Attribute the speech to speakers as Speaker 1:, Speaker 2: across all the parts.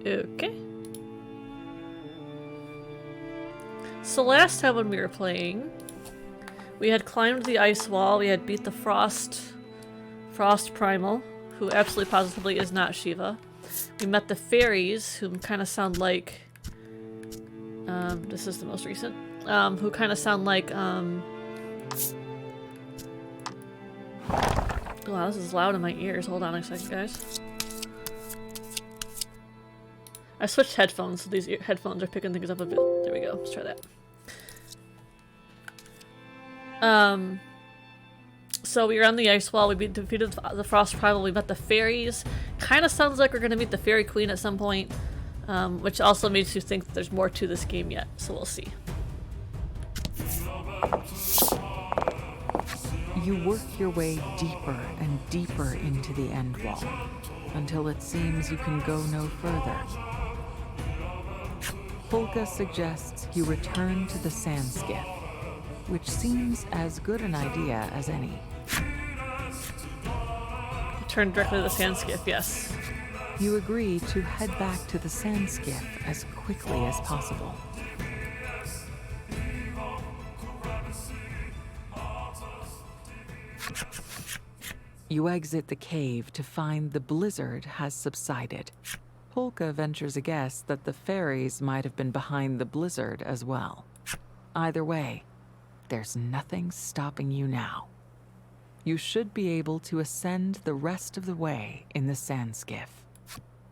Speaker 1: Okay. So last time when we were playing, we had climbed the ice wall, we had beat the Frost Primal, who absolutely positively is not Shiva. We met the fairies, who kind of sound like... this is the most recent. Who kind of sound like... Wow, this is loud in my ears. Hold on a second, guys. I switched headphones, so these headphones are picking things up a bit. There we go. Let's try that. So we were on the ice wall. We defeated the Frost Primal. We met the fairies. Kind of sounds like we're going to meet the Fairy Queen at some point, which also makes you think that there's more to this game yet. So we'll see.
Speaker 2: You work your way deeper and deeper into the end wall, until it seems you can go no further. Polka suggests you return to the sand skiff, which seems as good an idea as any.
Speaker 1: Turn directly to the sand skiff, yes.
Speaker 2: You agree to head back to the sand skiff as quickly as possible. You exit the cave to find the blizzard has subsided. Polka ventures a guess that the fairies might have been behind the blizzard as well. Either way, there's nothing stopping you now. You should be able to ascend the rest of the way in the sand skiff.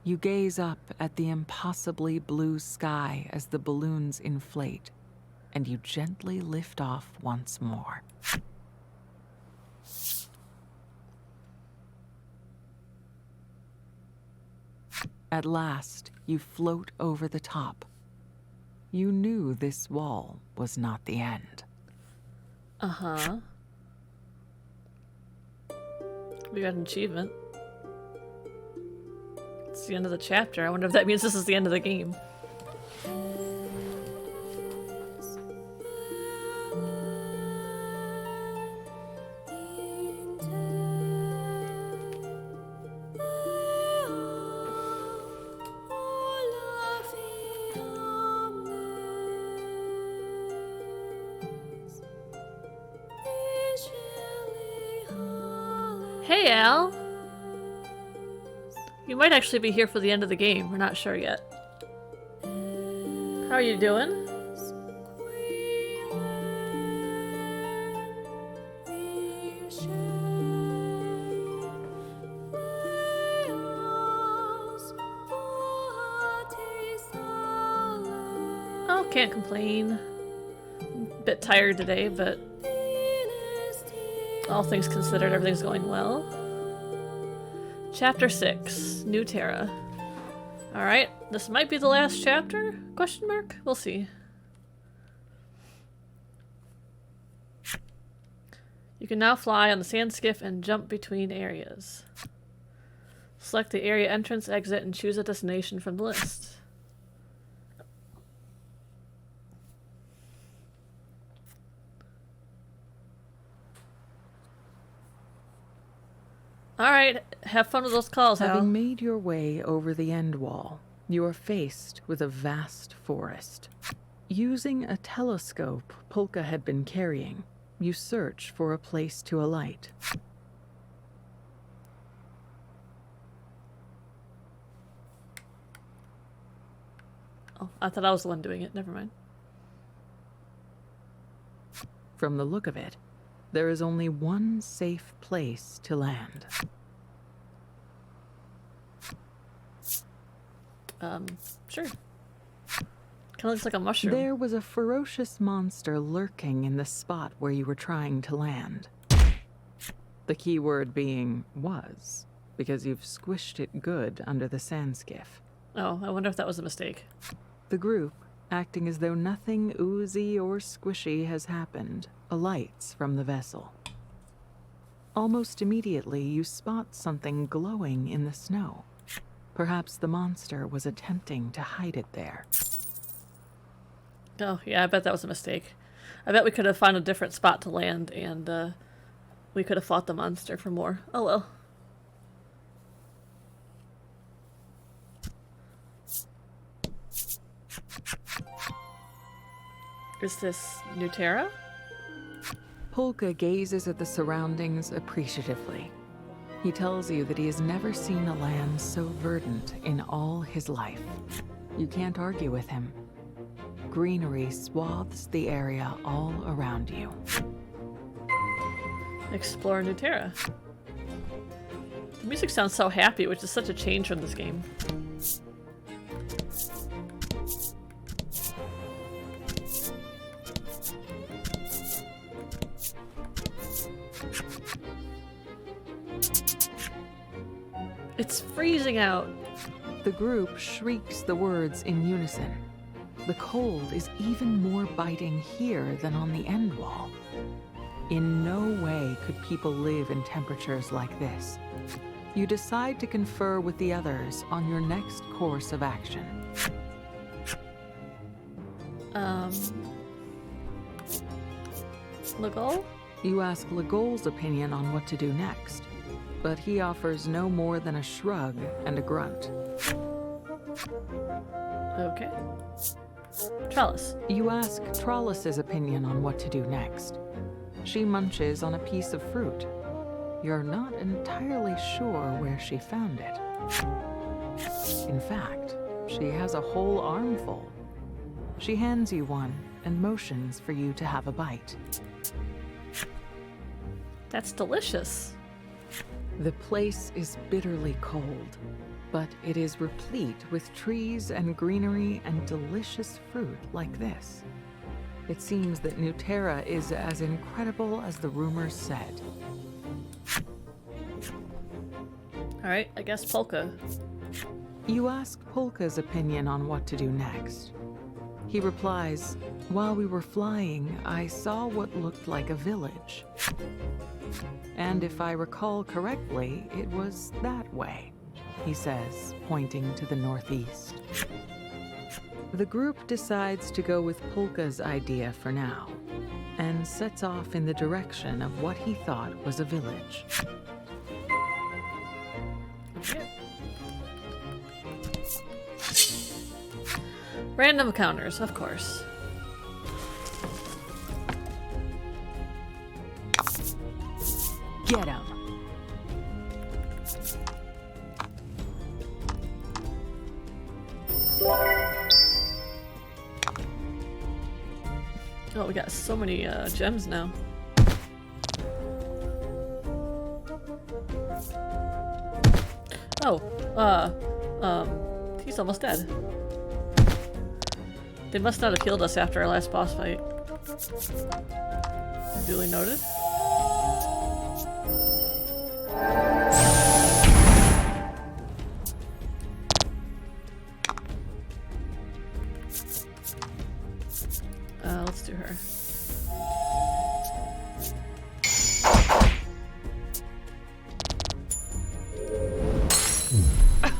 Speaker 2: You gaze up at the impossibly blue sky as the balloons inflate, and you gently lift off once more. At last, you float over the top. You knew this wall was not the end.
Speaker 1: Uh-huh. We got an achievement. It's the end of the chapter. I wonder if that means this is the end of the game. Hey, Al! You might actually be here for the end of the game. We're not sure yet. How are you doing? Oh, can't complain. Bit tired today, but all things considered, everything's going well. Chapter 6, New Terra. Alright, this might be the last chapter? Question mark? We'll see. You can now fly on the sand skiff and jump between areas. Select the area entrance, exit, and choose a destination from the list. Alright, have fun with those calls, Hal.
Speaker 2: Having made your way over the end wall, you are faced with a vast forest. Using a telescope Polka had been carrying, you search for a place to alight.
Speaker 1: Oh, I thought I was the one doing it. Never mind.
Speaker 2: From the look of it, there is only one safe place to land.
Speaker 1: Sure. Kind of looks like a mushroom.
Speaker 2: There was a ferocious monster lurking in the spot where you were trying to land. The key word being was, because you've squished it good under the sand skiff.
Speaker 1: Oh, I wonder if that was a mistake.
Speaker 2: The group, acting as though nothing oozy or squishy has happened, alights from the vessel. Almost immediately, you spot something glowing in the snow. Perhaps the monster was attempting to hide it there.
Speaker 1: Oh, yeah, I bet that was a mistake. I bet we could have found a different spot to land, and we could have fought the monster for more. Oh well. Is this Nuterra?
Speaker 2: Polka gazes at the surroundings appreciatively. He tells you that he has never seen a land so verdant in all his life. You can't argue with him. Greenery swathes the area all around you.
Speaker 1: Explore Nuterra. The music sounds so happy, which is such a change from this game. It's freezing out.
Speaker 2: The group shrieks the words in unison. The cold is even more biting here than on the end wall. In no way could people live in temperatures like this. You decide to confer with the others on your next course of action.
Speaker 1: Legol?
Speaker 2: You ask Legol's opinion on what to do next, but he offers no more than a shrug and a grunt.
Speaker 1: Okay. Trellis.
Speaker 2: You ask Trollis's opinion on what to do next. She munches on a piece of fruit. You're not entirely sure where she found it. In fact, she has a whole armful. She hands you one and motions for you to have a bite.
Speaker 1: That's delicious.
Speaker 2: The place is bitterly cold, but it is replete with trees and greenery and delicious fruit like this. It seems that Nuterra is as incredible as the rumors said.
Speaker 1: Alright, I guess Polka.
Speaker 2: You ask Polka's opinion on what to do next. He replies, "While we were flying, I saw what looked like a village. And if I recall correctly, it was that way," he says, pointing to the northeast. The group decides to go with Polka's idea for now, and sets off in the direction of what he thought was a village.
Speaker 1: Okay. Random encounters, of course.
Speaker 2: Get him!
Speaker 1: Oh, we got so many gems now. Oh, he's almost dead. They must not have healed us after our last boss fight. Duly noted. Let's do her.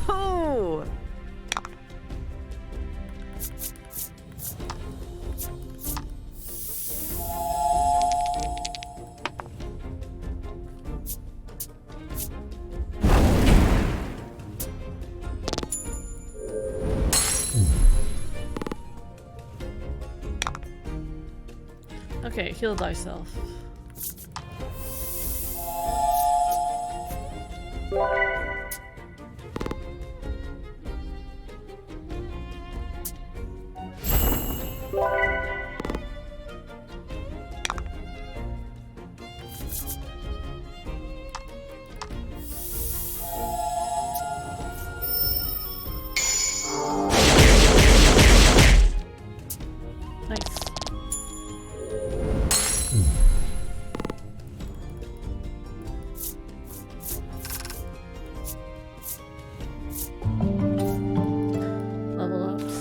Speaker 2: Oh!
Speaker 1: Okay, heal thyself. Nice. Level ups.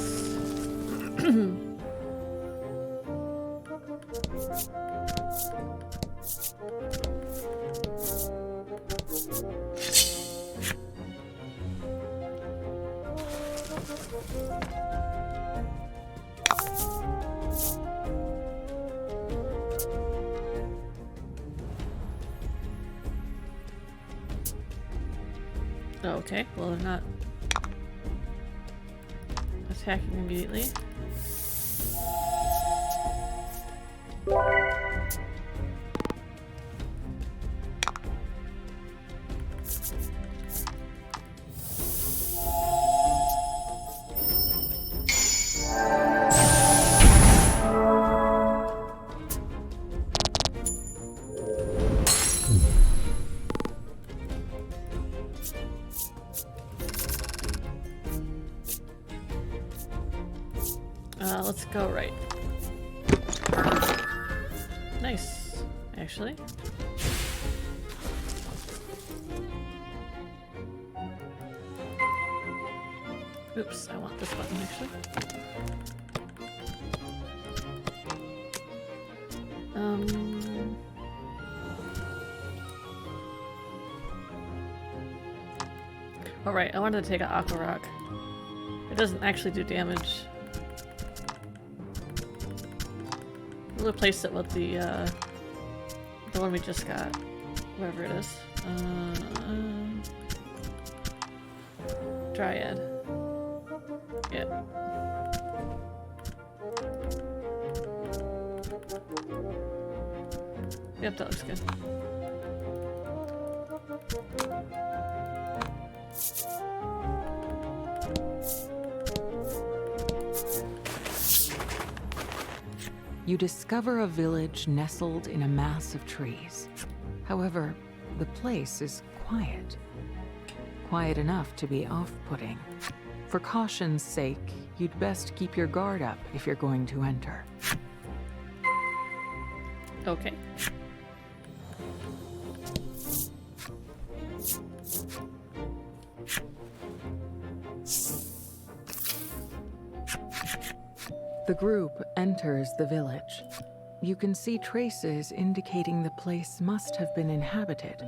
Speaker 1: Okay, well they're not attacking immediately. Let's go right. Nice, actually. Oops, I want this button actually. Oh right, I wanted to take an Aqua Rock. It doesn't actually do damage. We'll replace it with the one we just got. Whatever it is. Dryad. Yeah. Yep, that looks good.
Speaker 2: You discover a village nestled in a mass of trees. However, the place is quiet. Quiet enough to be off-putting. For caution's sake, you'd best keep your guard up if you're going to enter.
Speaker 1: Okay.
Speaker 2: The group enters the village. You can see traces indicating the place must have been inhabited,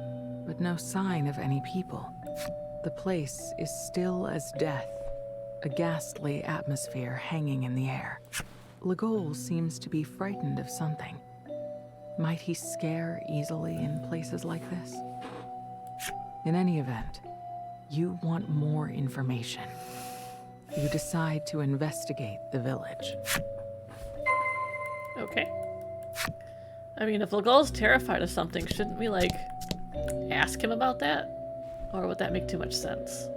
Speaker 2: but no sign of any people. The place is still as death, a ghastly atmosphere hanging in the air. Legol seems to be frightened of something. Might he scare easily in places like this? In any event, you want more information. You decide to investigate the village.
Speaker 1: Okay. I mean, if Legol's terrified of something, shouldn't we, like, ask him about that? Or would that make too much sense?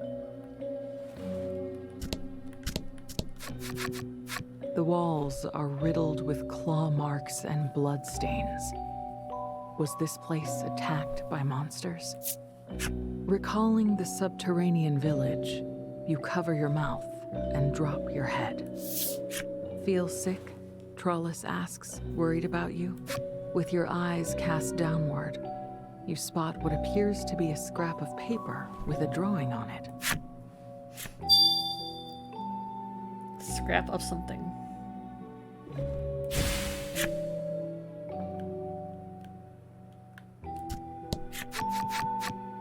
Speaker 2: The walls are riddled with claw marks and bloodstains. Was this place attacked by monsters? Recalling the subterranean village, you cover your mouth and drop your head. Feel sick? Trollus asks, worried about you. With your eyes cast downward, you spot what appears to be a scrap of paper with a drawing on it.
Speaker 1: Scrap of something.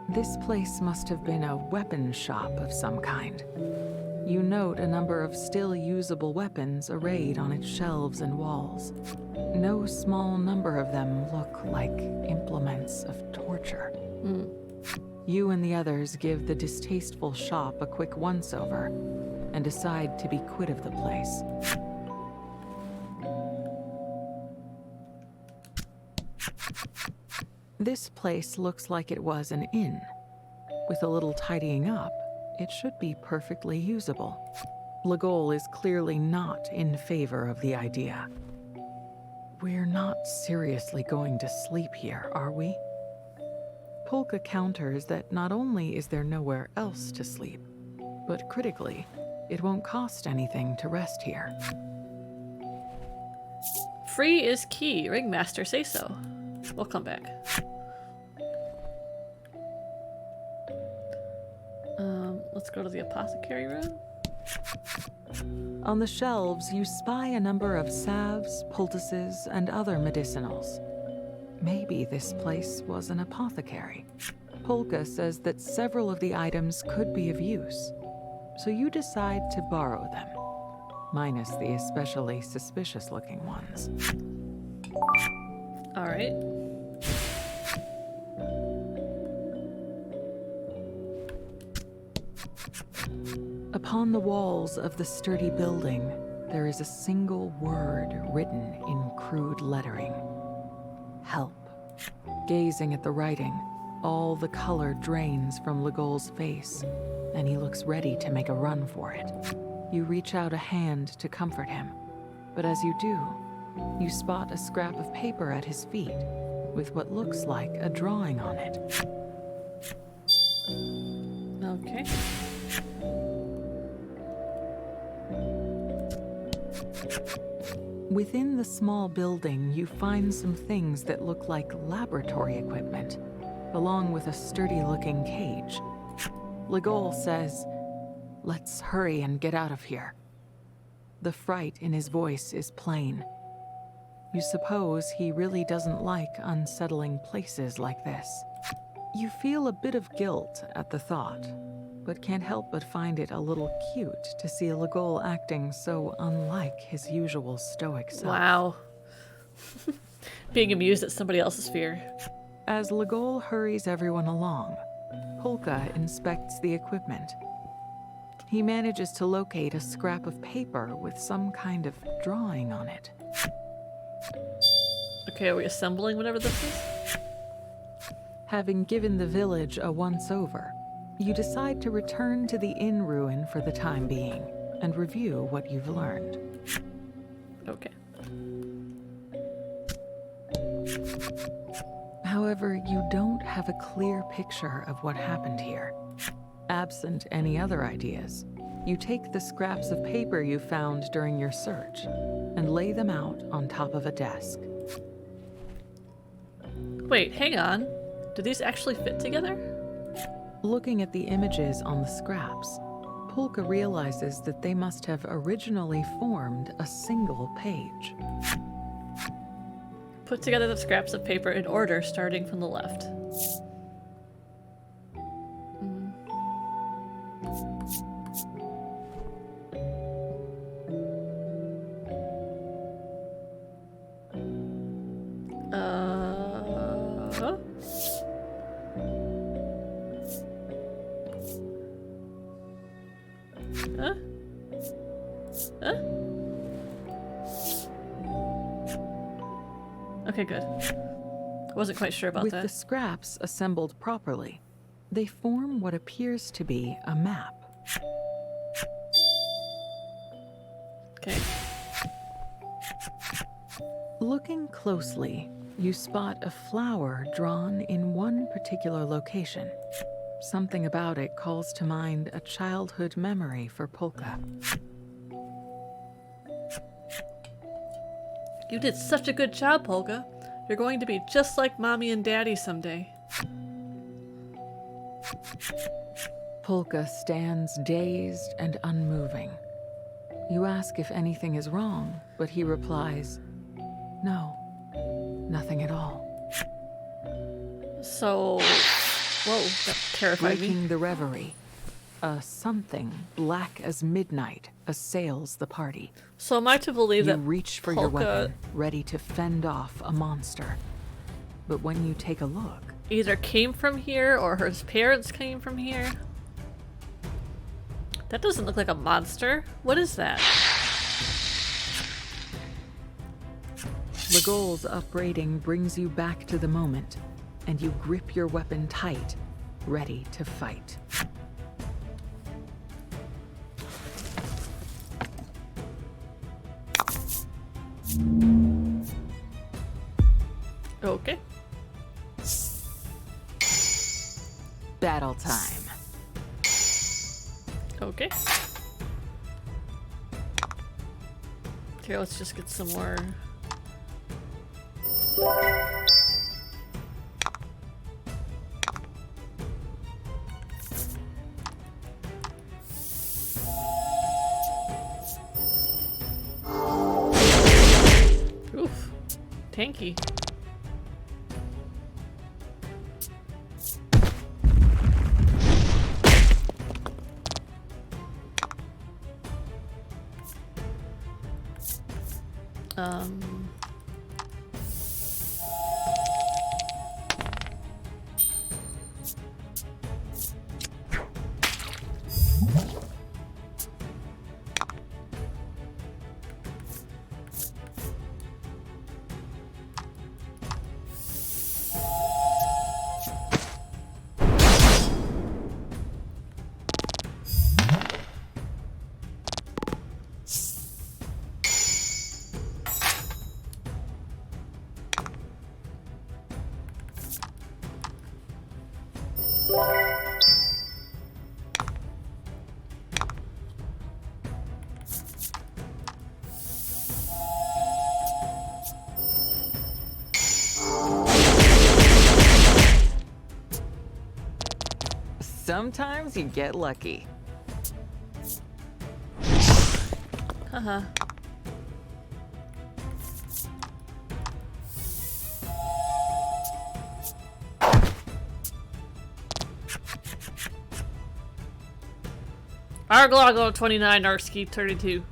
Speaker 2: This place must have been a weapon shop of some kind. You note a number of still usable weapons arrayed on its shelves and walls. No small number of them look like implements of torture. You and the others give the distasteful shop a quick once-over and decide to be quit of the place. This place looks like it was an inn. With a little tidying up, it should be perfectly usable. Legol is clearly not in favor of the idea. We're not seriously going to sleep here, are we? Polka counters that not only is there nowhere else to sleep, but critically, it won't cost anything to rest here.
Speaker 1: Free is key. Ringmaster say so. We'll come back. Let's go to the apothecary room.
Speaker 2: On the shelves, you spy a number of salves, poultices, and other medicinals. Maybe this place was an apothecary. Polka says that several of the items could be of use, so you decide to borrow them, minus the especially suspicious-looking ones.
Speaker 1: All right.
Speaker 2: Upon the walls of the sturdy building, there is a single word written in crude lettering. Help. Gazing at the writing, all the color drains from Legol's face, and he looks ready to make a run for it. You reach out a hand to comfort him, but as you do, you spot a scrap of paper at his feet with what looks like a drawing on it.
Speaker 1: Okay.
Speaker 2: Within the small building, you find some things that look like laboratory equipment, along with a sturdy-looking cage. Legol says, "Let's hurry and get out of here." The fright in his voice is plain. You suppose he really doesn't like unsettling places like this. You feel a bit of guilt at the thought, but can't help but find it a little cute to see Legol acting so unlike his usual stoic self.
Speaker 1: Wow. Being amused at somebody else's fear.
Speaker 2: As Legol hurries everyone along, Polka inspects the equipment. He manages to locate a scrap of paper with some kind of drawing on it.
Speaker 1: Okay, are we assembling whatever this is?
Speaker 2: Having given the village a once-over, you decide to return to the inn ruin for the time being and review what you've learned.
Speaker 1: Okay.
Speaker 2: However, you don't have a clear picture of what happened here. Absent any other ideas, you take the scraps of paper you found during your search and lay them out on top of a desk.
Speaker 1: Wait, hang on. Do these actually fit together?
Speaker 2: Looking at the images on the scraps, Polka realizes that they must have originally formed a single page.
Speaker 1: Put together the scraps of paper in order, starting from the left. Huh? Huh? Huh? Okay, good. Wasn't quite sure about
Speaker 2: With
Speaker 1: that.
Speaker 2: the scraps assembled properly, they form what appears to be a map.
Speaker 1: Okay.
Speaker 2: Looking closely, you spot a flower drawn in one particular location. Something about it calls to mind a childhood memory for Polka.
Speaker 1: You did such a good job, Polka. You're going to be just like Mommy and Daddy someday.
Speaker 2: Polka stands dazed and unmoving. You ask if anything is wrong, but he replies, "No, nothing at all."
Speaker 1: So... Whoa, that terrified
Speaker 2: Breaking
Speaker 1: me.
Speaker 2: the reverie, a something black as midnight assails the party.
Speaker 1: So am I to believe
Speaker 2: You
Speaker 1: that
Speaker 2: reach for your
Speaker 1: Polka
Speaker 2: weapon, ready to fend off a monster. But when you take a look,
Speaker 1: either came from here or her parents came from here? That doesn't look like a monster. What is that?
Speaker 2: Legol's upbraiding brings you back to the moment, and you grip your weapon tight, ready to fight.
Speaker 1: Okay.
Speaker 2: Battle time.
Speaker 1: Okay. Here, let's just get some more. Oof. Tanky.
Speaker 2: Sometimes you get lucky.
Speaker 1: Haha. ARGKGLKH29RSKY32.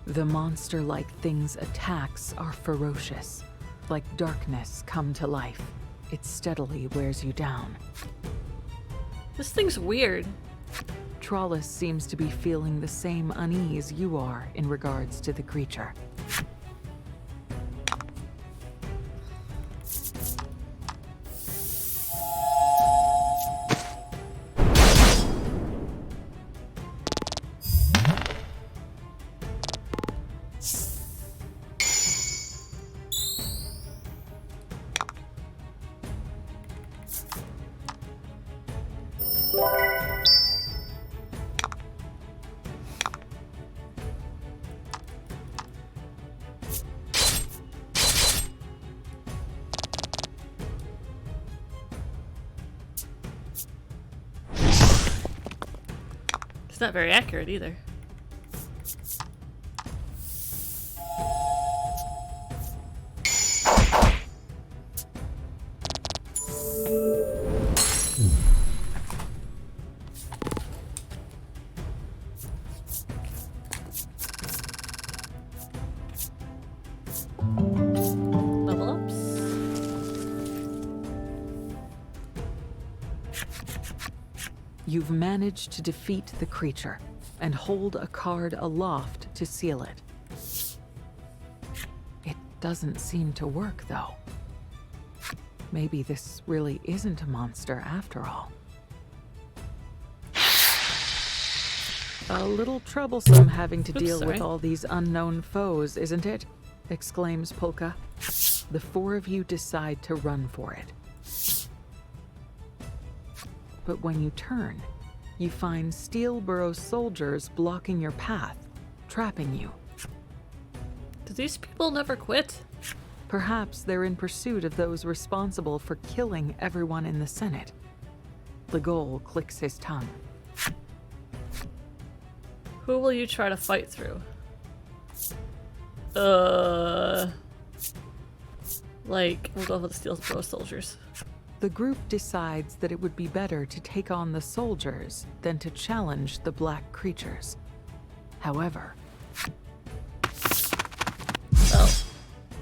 Speaker 2: The monster-like thing's attacks are ferocious. Like darkness come to life. It steadily wears you down.
Speaker 1: This thing's weird.
Speaker 2: Trollis seems to be feeling the same unease you are in regards to the creature.
Speaker 1: It's not very accurate either. Level ups.
Speaker 2: You've managed to defeat the creature and hold a card aloft to seal it. It doesn't seem to work, though. Maybe this really isn't a monster after all. A little troublesome having to deal with all these unknown foes, isn't it? Exclaims Polka. The four of you decide to run for it. But when you turn, you find Steelboro soldiers blocking your path, trapping you.
Speaker 1: Do these people never quit?
Speaker 2: Perhaps they're in pursuit of those responsible for killing everyone in the Senate. Legol clicks his tongue.
Speaker 1: Who will you try to fight through? Like, we'll go with the Steelboro soldiers.
Speaker 2: The group decides that it would be better to take on the soldiers than to challenge the black creatures. However,
Speaker 1: oh,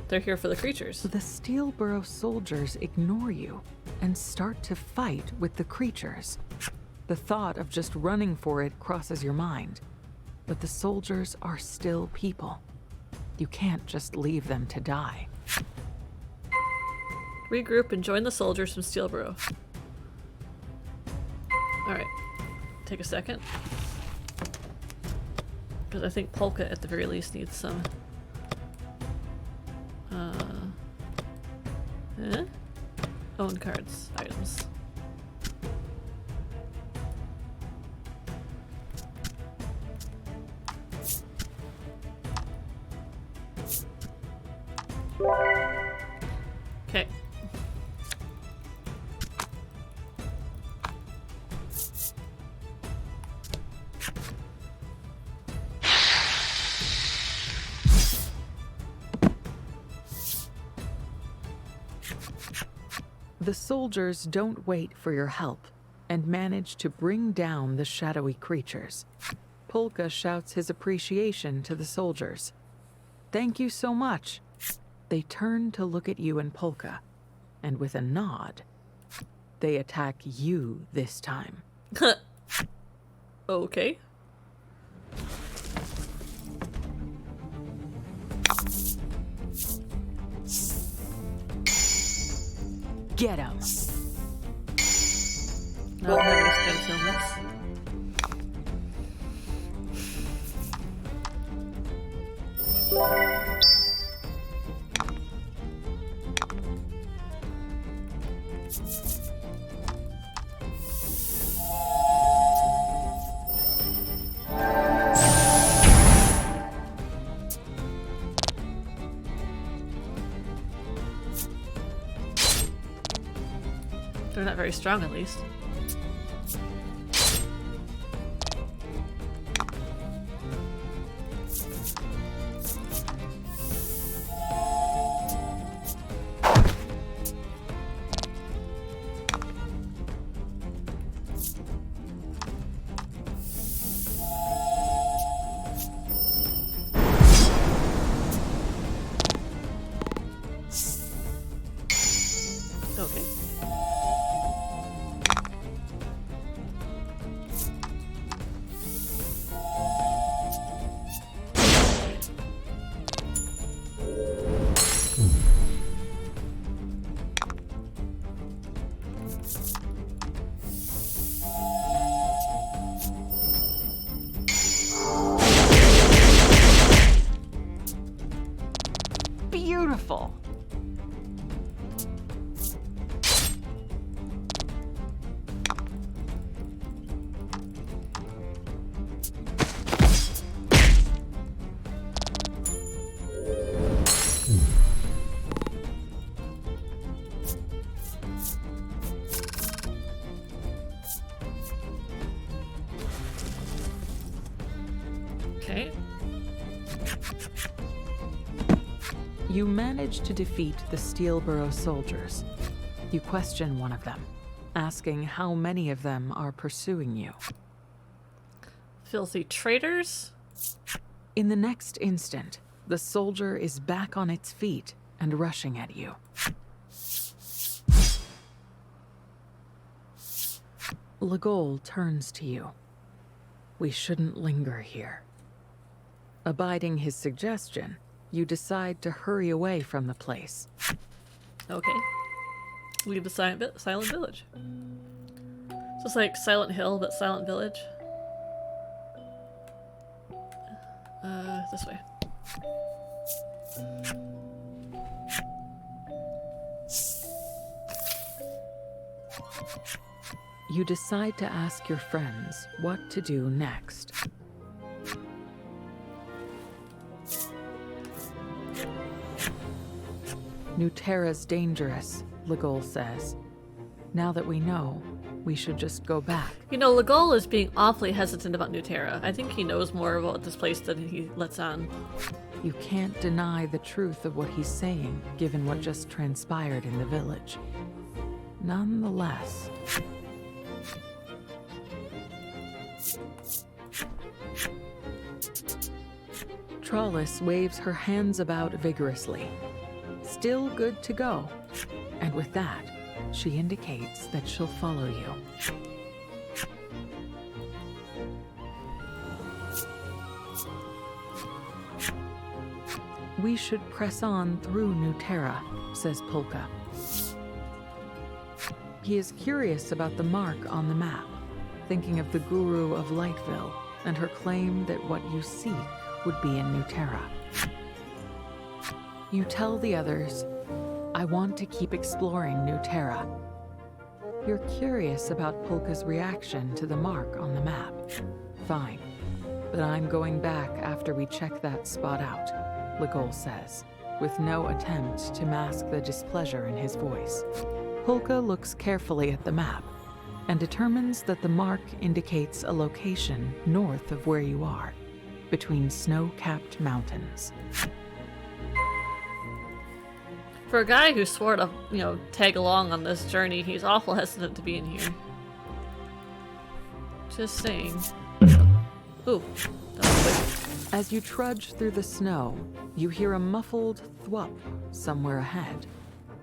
Speaker 1: they're here for the creatures.
Speaker 2: the Steelboro soldiers ignore you and start to fight with the creatures. The thought of just running for it crosses your mind, but the soldiers are still people. You can't just leave them to die.
Speaker 1: Regroup and join the soldiers from Steelboro. Alright. Take a second. Because I think Polka at the very least needs some... Own cards. Items. Okay.
Speaker 2: The soldiers don't wait for your help and manage to bring down the shadowy creatures. Polka shouts his appreciation to the soldiers. Thank you so much. They turn to look at you and Polka, and with a nod, they attack you this time.
Speaker 1: Okay.
Speaker 2: Get him!
Speaker 1: Not having stem cell mix. They're not very strong, at least. Okay.
Speaker 2: Beautiful.
Speaker 1: Okay.
Speaker 2: You manage to defeat the Steelborough soldiers. You question one of them, asking how many of them are pursuing you.
Speaker 1: Filthy traitors?
Speaker 2: In the next instant, the soldier is back on its feet and rushing at you. Legol turns to you. We shouldn't linger here. Abiding his suggestion, you decide to hurry away from the place.
Speaker 1: Okay. Leave the silent village. So it's like Silent Hill, but Silent Village. This way.
Speaker 2: You decide to ask your friends what to do next. Nuterra's dangerous, Legol says. Now that we know, we should just go back.
Speaker 1: You know, Legol is being awfully hesitant about Nuterra. I think he knows more about this place than he lets on.
Speaker 2: You can't deny the truth of what he's saying, given what just transpired in the village. Nonetheless... Trollis waves her hands about vigorously. Still good to go. And with that, she indicates that she'll follow you. We should press on through Nuterra, says Polka. He is curious about the mark on the map, thinking of the Guru of Lightville and her claim that what you seek would be in Nuterra. You tell the others, I want to keep exploring Nuterra. You're curious about Polka's reaction to the mark on the map. Fine, but I'm going back after we check that spot out, Legol says, with no attempt to mask the displeasure in his voice. Polka looks carefully at the map and determines that the mark indicates a location north of where you are, between snow-capped mountains.
Speaker 1: For a guy who swore to, tag along on this journey, he's awful hesitant to be in here. Just saying. Ooh, that was quick.
Speaker 2: As you trudge through the snow, you hear a muffled thwop somewhere ahead.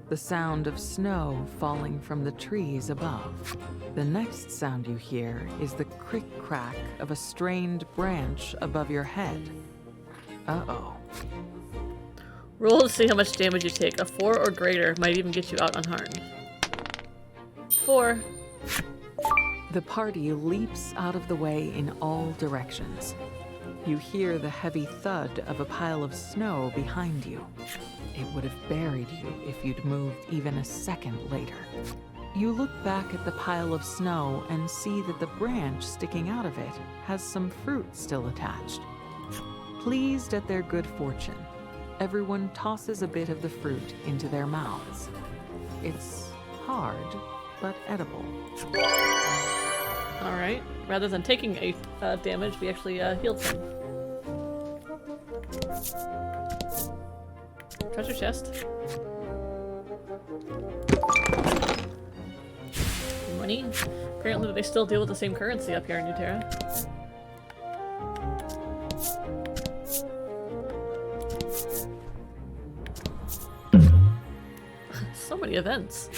Speaker 2: The sound of snow falling from the trees above. The next sound you hear is the crick-crack of a strained branch above your head. Uh-oh.
Speaker 1: Roll to see how much damage you take. A 4 or greater might even get you out unharmed. 4.
Speaker 2: The party leaps out of the way in all directions. You hear the heavy thud of a pile of snow behind you. It would have buried you if you'd moved even a second later. You look back at the pile of snow and see that the branch sticking out of it has some fruit still attached. Pleased at their good fortune, everyone tosses a bit of the fruit into their mouths. It's hard, but edible.
Speaker 1: Alright. Rather than taking a damage, we actually healed some. Treasure chest. Money. Apparently they still deal with the same currency up here in New Terra. So many events.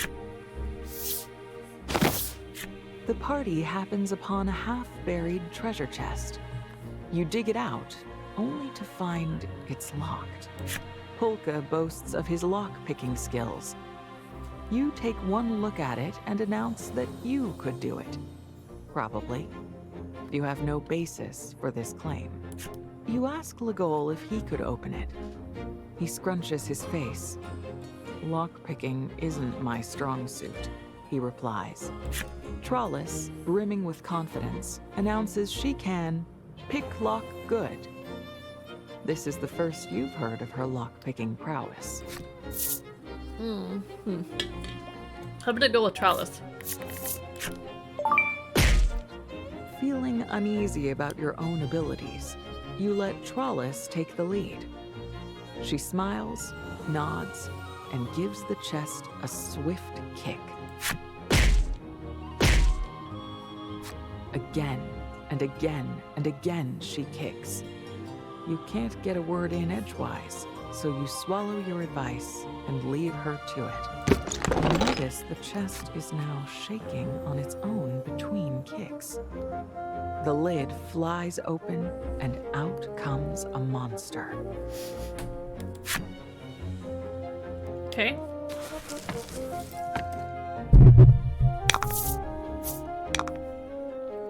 Speaker 2: The party happens upon a half-buried treasure chest. You dig it out, only to find it's locked. Polka boasts of his lock-picking skills. You take one look at it and announce that you could do it. Probably. You have no basis for this claim. You ask Legol if he could open it. He scrunches his face. Lock-picking isn't my strong suit, he replies. Trollis, brimming with confidence, announces she can pick lock good. This is the first you've heard of her lock-picking prowess.
Speaker 1: I'm gonna go with Trollis.
Speaker 2: Feeling uneasy about your own abilities, you let Trollis take the lead. She smiles, nods, and gives the chest a swift kick. Again and again and again she kicks. You can't get a word in edgewise, so you swallow your advice and leave her to it. You notice the chest is now shaking on its own between kicks. The lid flies open and out comes a monster.
Speaker 1: Okay.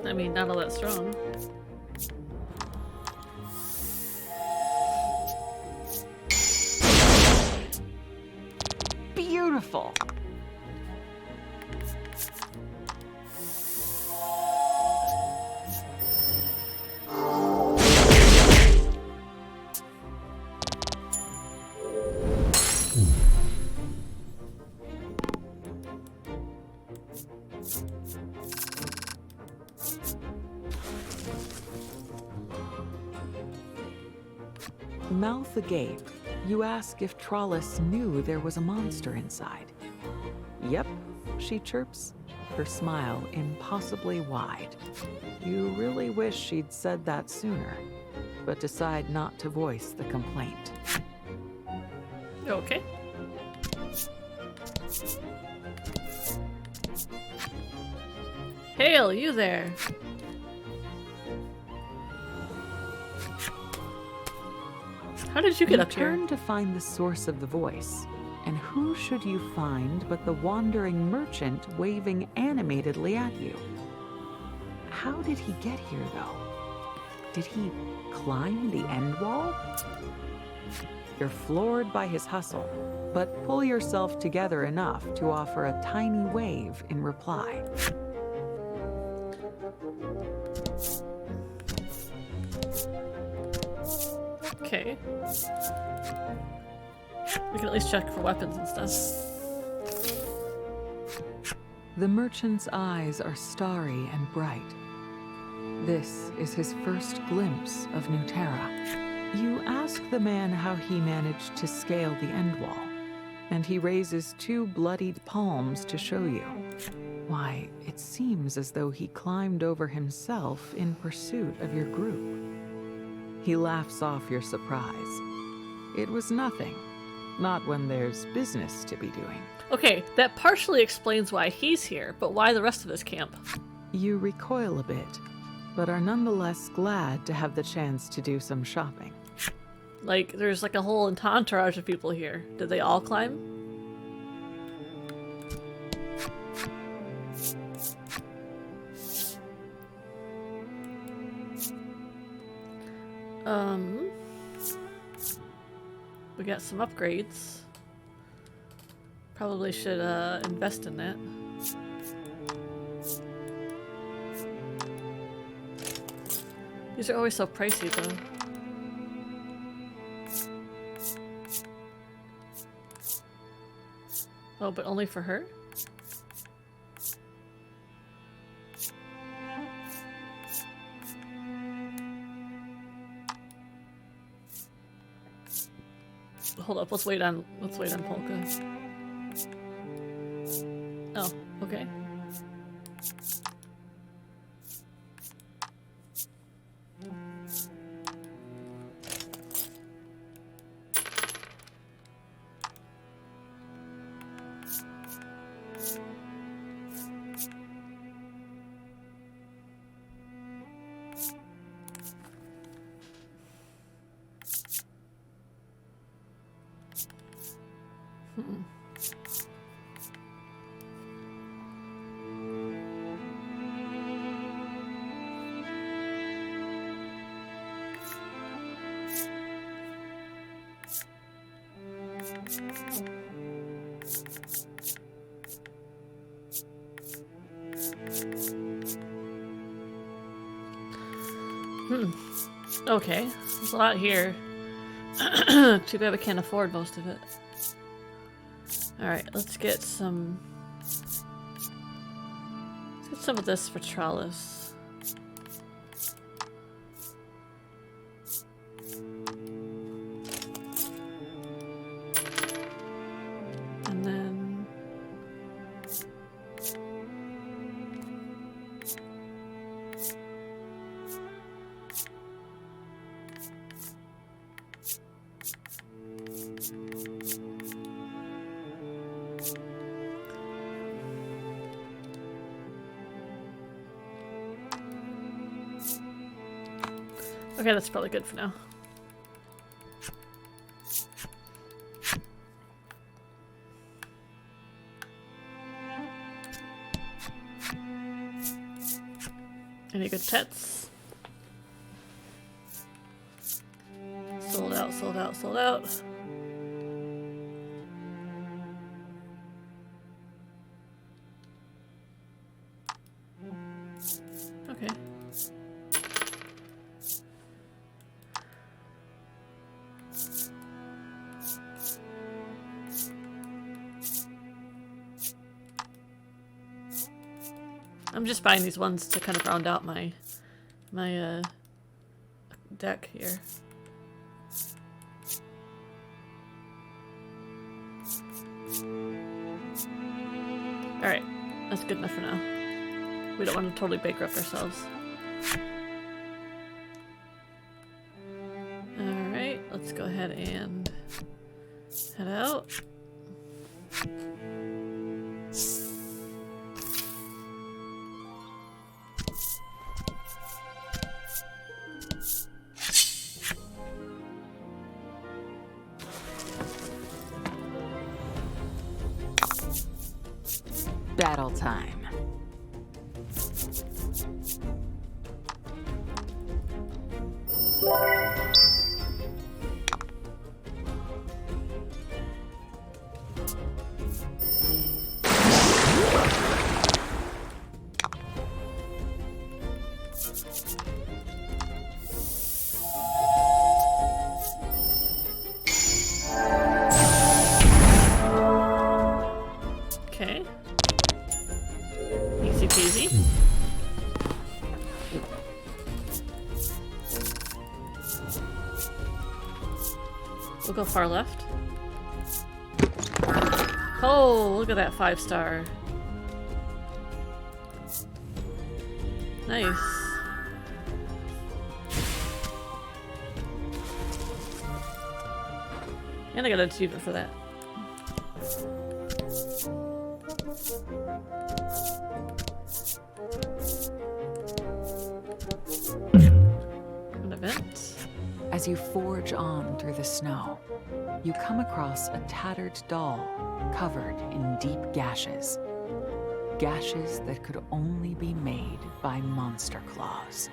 Speaker 1: I mean, not all that strong.
Speaker 2: Beautiful! Mouth agape, you ask if Trollis knew there was a monster inside. Yep, she chirps, her smile impossibly wide. You really wish she'd said that sooner, but decide not to voice the complaint.
Speaker 1: Okay. Hail, you there! How did you get up here?
Speaker 2: Turn to find the source of the voice. And who should you find but the wandering merchant waving animatedly at you? How did he get here, though? Did he climb the end wall? You're floored by his hustle, but pull yourself together enough to offer a tiny wave in reply.
Speaker 1: Okay. We can at least check for weapons and stuff.
Speaker 2: The merchant's eyes are starry and bright. This is his first glimpse of New Terra. You ask the man how he managed to scale the end wall, and he raises two bloodied palms to show you. Why, it seems as though he climbed over himself in pursuit of your group. He laughs off your surprise. It was nothing. Not when there's business to be doing.
Speaker 1: Okay, that partially explains why he's here, but why the rest of his camp?
Speaker 2: You recoil a bit, but are nonetheless glad to have the chance to do some shopping.
Speaker 1: Like, there's like a whole entourage of people here. Did they all climb? We got some upgrades. Probably should invest in that. These are always so pricey though. Oh, but only for her? hold up. Let's wait on Polka. Oh, okay. Okay, there's a lot here. Too bad we can't afford most of it. Alright, let's get some... Let's get some of this for trellis. And then... Okay, that's probably good for now. Any good pets? Sold out, sold out, sold out. Okay. I'm just buying these ones to kind of round out my deck here. Alright, that's good enough for now. We don't want to totally bankrupt ourselves. Alright, let's go ahead and head out.
Speaker 2: Battle time.
Speaker 1: Okay. Easy peasy. We'll go far left. Oh, look at that 5-star. Nice. And I got an achievement for that. An event.
Speaker 2: As you forge on through the snow, you come across a tattered doll covered in deep gashes. Gashes that could only be made by monster claws.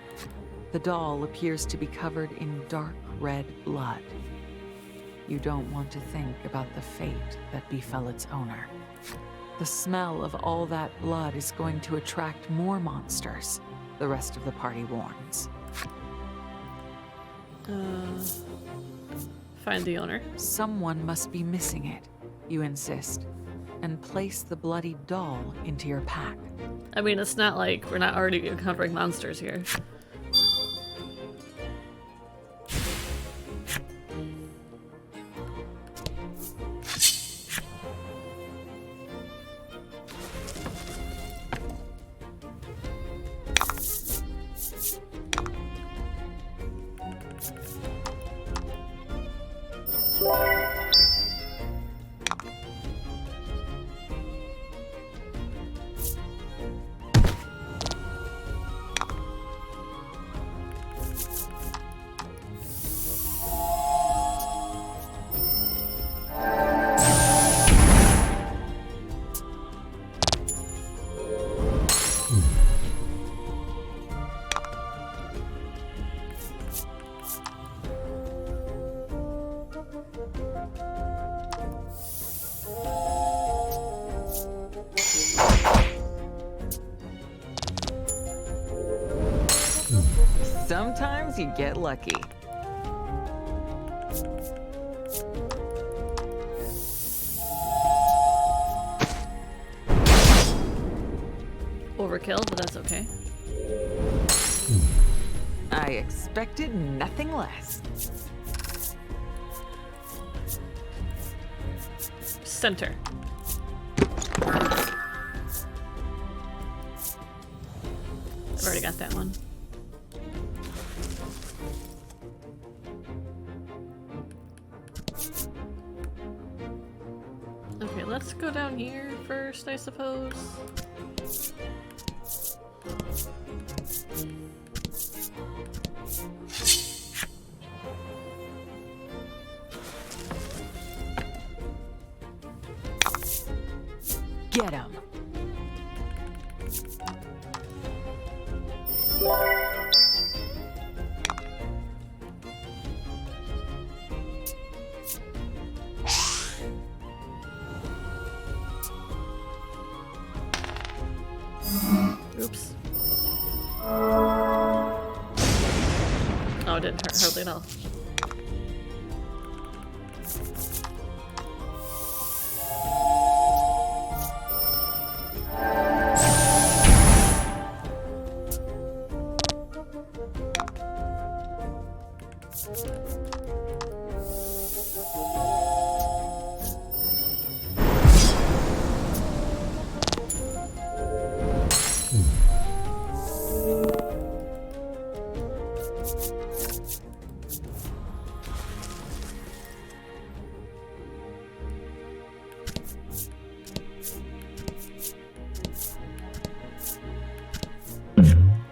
Speaker 2: The doll appears to be covered in dark red blood. You don't want to think about the fate that befell its owner. The smell of all that blood is going to attract more monsters, the rest of the party warns.
Speaker 1: Find the owner.
Speaker 2: Someone must be missing it, you insist, and place the bloody doll into your pack.
Speaker 1: I mean, it's not like we're not already encountering monsters here.
Speaker 2: Sometimes you get lucky.
Speaker 1: Overkill, but that's okay.
Speaker 2: I expected nothing less.
Speaker 1: Center. I've already got that one. Okay, let's go down here first, I suppose.
Speaker 2: Get him.
Speaker 1: Oops. Oh, it didn't hurt hardly at all.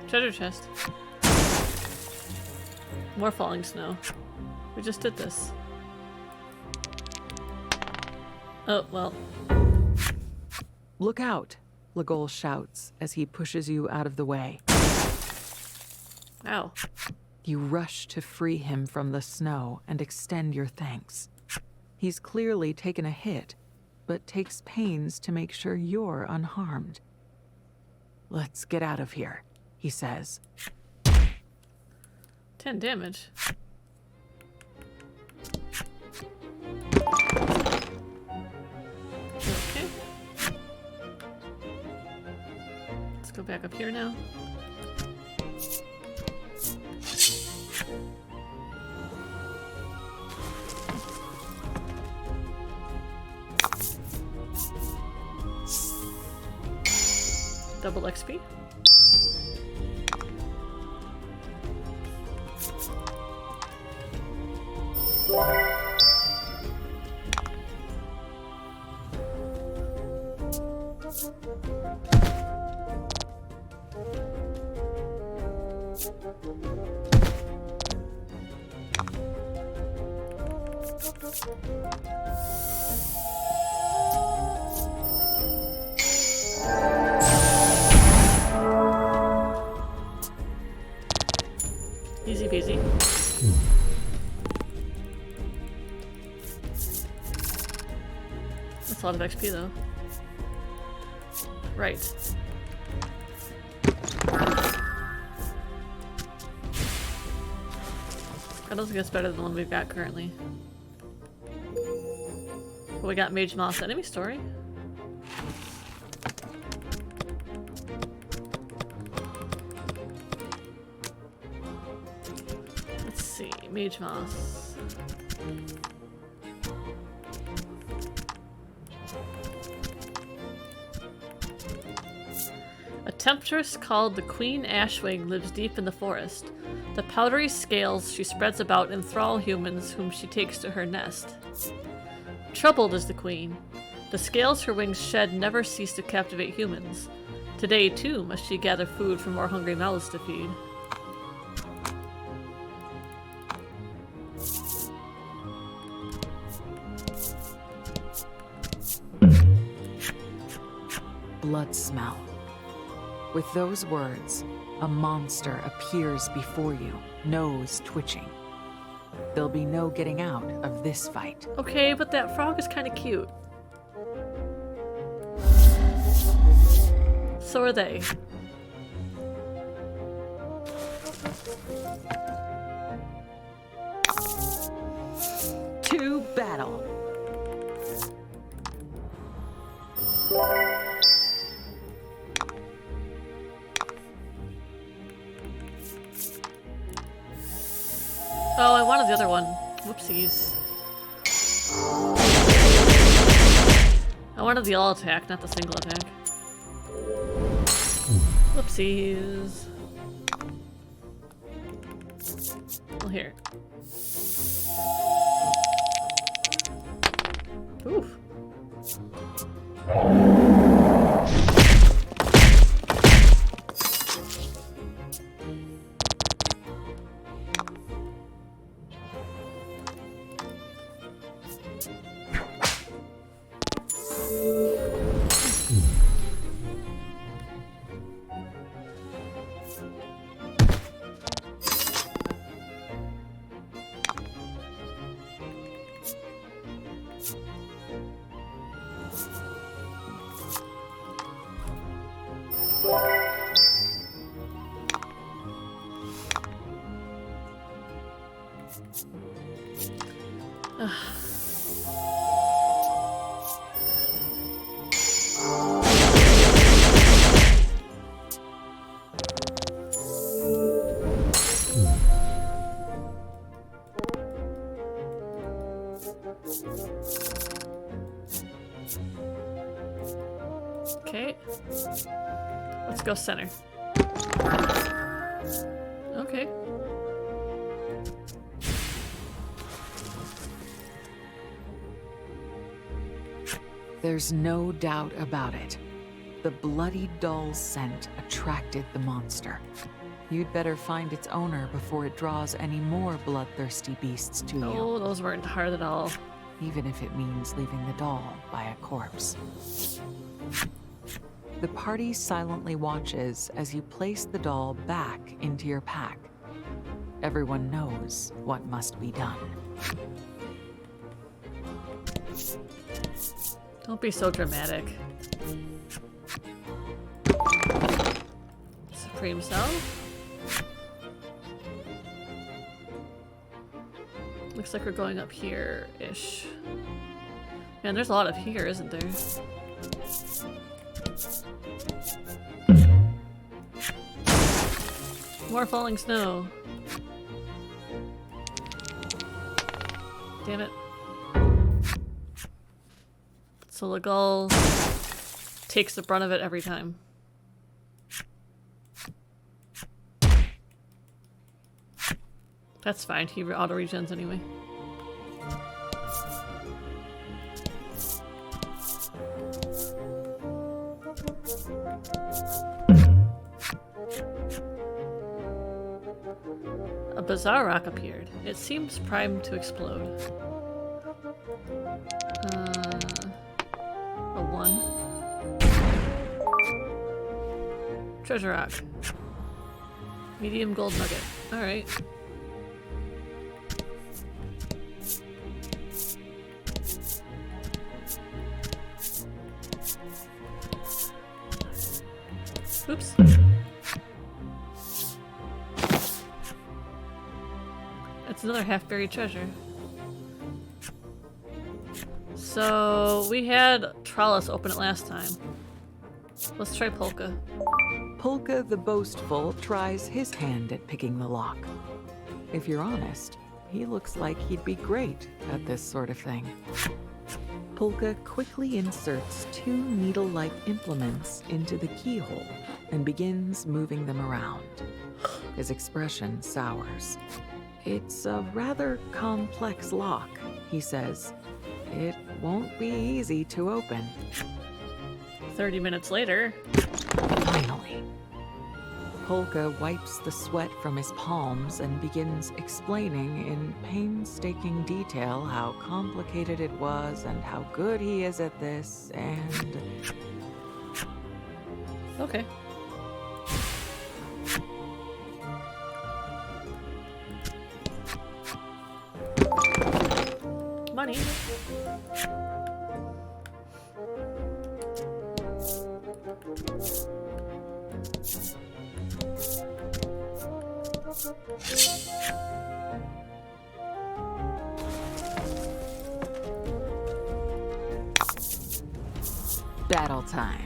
Speaker 1: Treasure chest. More falling snow. We just did this. Oh, well.
Speaker 2: Look out, Legol shouts as he pushes you out of the way.
Speaker 1: Ow.
Speaker 2: You rush to free him from the snow and extend your thanks. He's clearly taken a hit, but takes pains to make sure you're unharmed. Let's get out of here, he says.
Speaker 1: 10 damage. Okay. Let's go back up here now. Double XP. Easy peasy. That's a lot of XP though. Right. I don't think it's better than the one we've got currently. But we got Mage Moss enemy story. Let's see, Mage Moss. A temptress called the Queen Ashwing lives deep in the forest. The powdery scales she spreads about enthrall humans whom she takes to her nest. Troubled is the queen. The scales her wings shed never cease to captivate humans. Today, too, must she gather food for more hungry mouths to feed.
Speaker 2: Blood smell. With those words, a monster appears before you, nose twitching. There'll be no getting out of this fight.
Speaker 1: Okay, but that frog is kind of cute. So are they.
Speaker 2: To battle.
Speaker 1: Oh, I wanted the other one. Whoopsies. I wanted the all attack, not the single attack. Whoopsies. Well, here. Oof. Okay. Let's go center. Okay.
Speaker 2: There's no doubt about it. The bloody doll scent attracted the monster. You'd better find its owner before it draws any more bloodthirsty beasts to you,
Speaker 1: Oh, those weren't hard at all.
Speaker 2: even if it means leaving the doll by a corpse. The party silently watches as you place the doll back into your pack. Everyone knows what must be done.
Speaker 1: Don't be so dramatic. Supreme Self? Looks like we're going up here-ish. Man, there's a lot of here, isn't there? More falling snow. Damn it. So Legal takes the brunt of it every time. That's fine, he auto-regens anyway. A bizarre rock appeared. It seems primed to explode. A 1. Treasure rock. Medium gold nugget. Alright. Oops. That's another half-buried treasure. So, we had Trollis open it last time. Let's try Polka.
Speaker 2: Polka the Boastful tries his hand at picking the lock. If you're honest, he looks like he'd be great at this sort of thing. Polka quickly inserts 2 needle-like implements into the keyhole and begins moving them around. His expression sours. It's a rather complex lock, he says. It won't be easy to open.
Speaker 1: 30 minutes later.
Speaker 2: Finally. Polka wipes the sweat from his palms and begins explaining in painstaking detail how complicated it was and how good he is at this, and...
Speaker 1: Okay. Money.
Speaker 2: Battle time.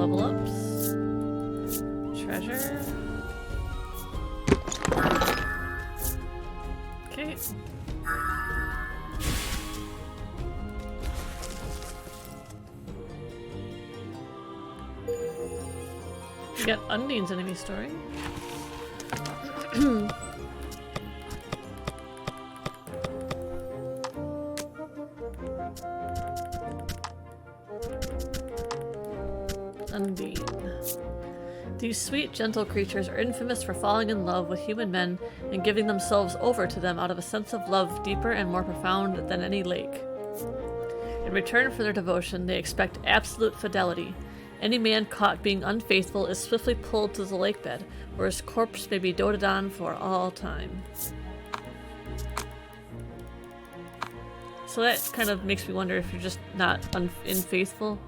Speaker 1: Level ups. Treasure. Okay. We got Undine's enemy story. Undine. These sweet, gentle creatures are infamous for falling in love with human men and giving themselves over to them out of a sense of love deeper and more profound than any lake. In return for their devotion, they expect absolute fidelity. Any man caught being unfaithful is swiftly pulled to the lake bed, where his corpse may be doted on for all time. So that kind of makes me wonder if you're just not unfaithful,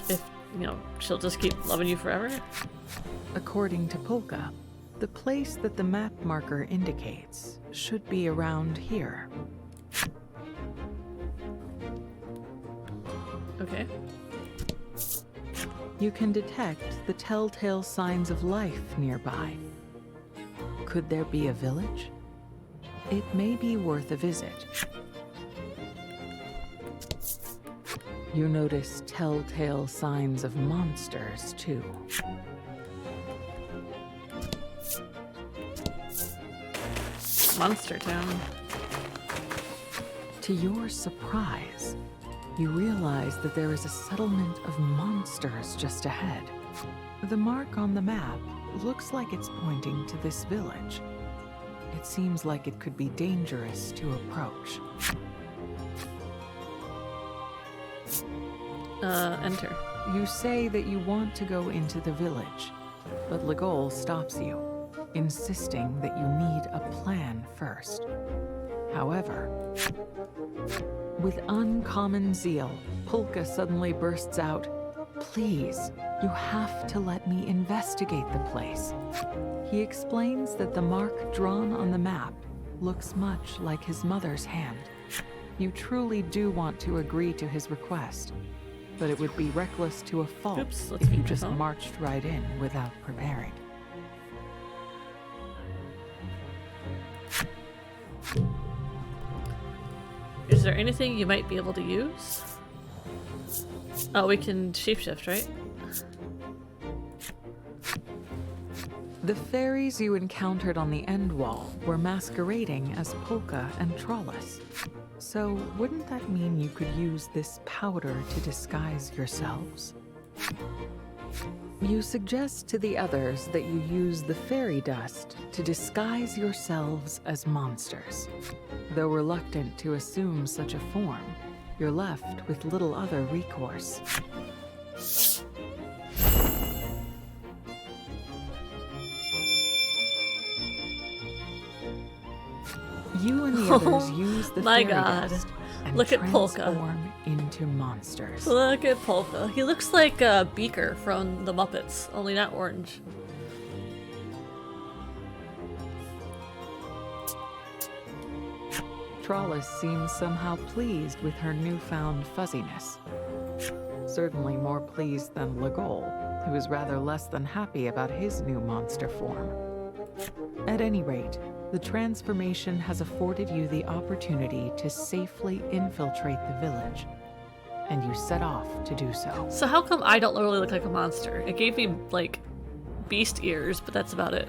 Speaker 1: if, you know, she'll just keep loving you forever.
Speaker 2: According to Polka, the place that the map marker indicates should be around here.
Speaker 1: Okay.
Speaker 2: You can detect the telltale signs of life nearby. Could there be a village? It may be worth a visit. You notice telltale signs of monsters, too.
Speaker 1: Monster Town.
Speaker 2: To your surprise, you realize that there is a settlement of monsters just ahead. The mark on the map looks like it's pointing to this village. It seems like it could be dangerous to approach.
Speaker 1: Enter.
Speaker 2: You say that you want to go into the village, but Legol stops you, insisting that you need a plan first. However, with uncommon zeal, Polka suddenly bursts out, "Please, you have to let me investigate the place." He explains that the mark drawn on the map looks much like his mother's hand. You truly do want to agree to his request, but it would be reckless to a fault
Speaker 1: Oops, let's
Speaker 2: if you
Speaker 1: keep
Speaker 2: just
Speaker 1: this on.
Speaker 2: marched right in without preparing.
Speaker 1: Is there anything you might be able to use? Oh, we can shapeshift, right?
Speaker 2: The fairies you encountered on the end wall were masquerading as Polka and Trollus. So wouldn't that mean you could use this powder to disguise yourselves? You suggest to the others that you use the fairy dust to disguise yourselves as monsters. Though reluctant to assume such a form, you're left with little other recourse. You and the others use the
Speaker 1: my
Speaker 2: fairy
Speaker 1: God.
Speaker 2: dust and
Speaker 1: Look at Polka.
Speaker 2: transform into monsters.
Speaker 1: Look at Polka. He looks like Beaker from the Muppets, only not orange.
Speaker 2: Trollus seems somehow pleased with her newfound fuzziness. Certainly more pleased than Legol, who is rather less than happy about his new monster form. At any rate, The transformation has afforded you the opportunity to safely infiltrate the village, and you set off to do so.
Speaker 1: So how come I don't really look like a monster? It gave me, like, beast ears, but that's about it.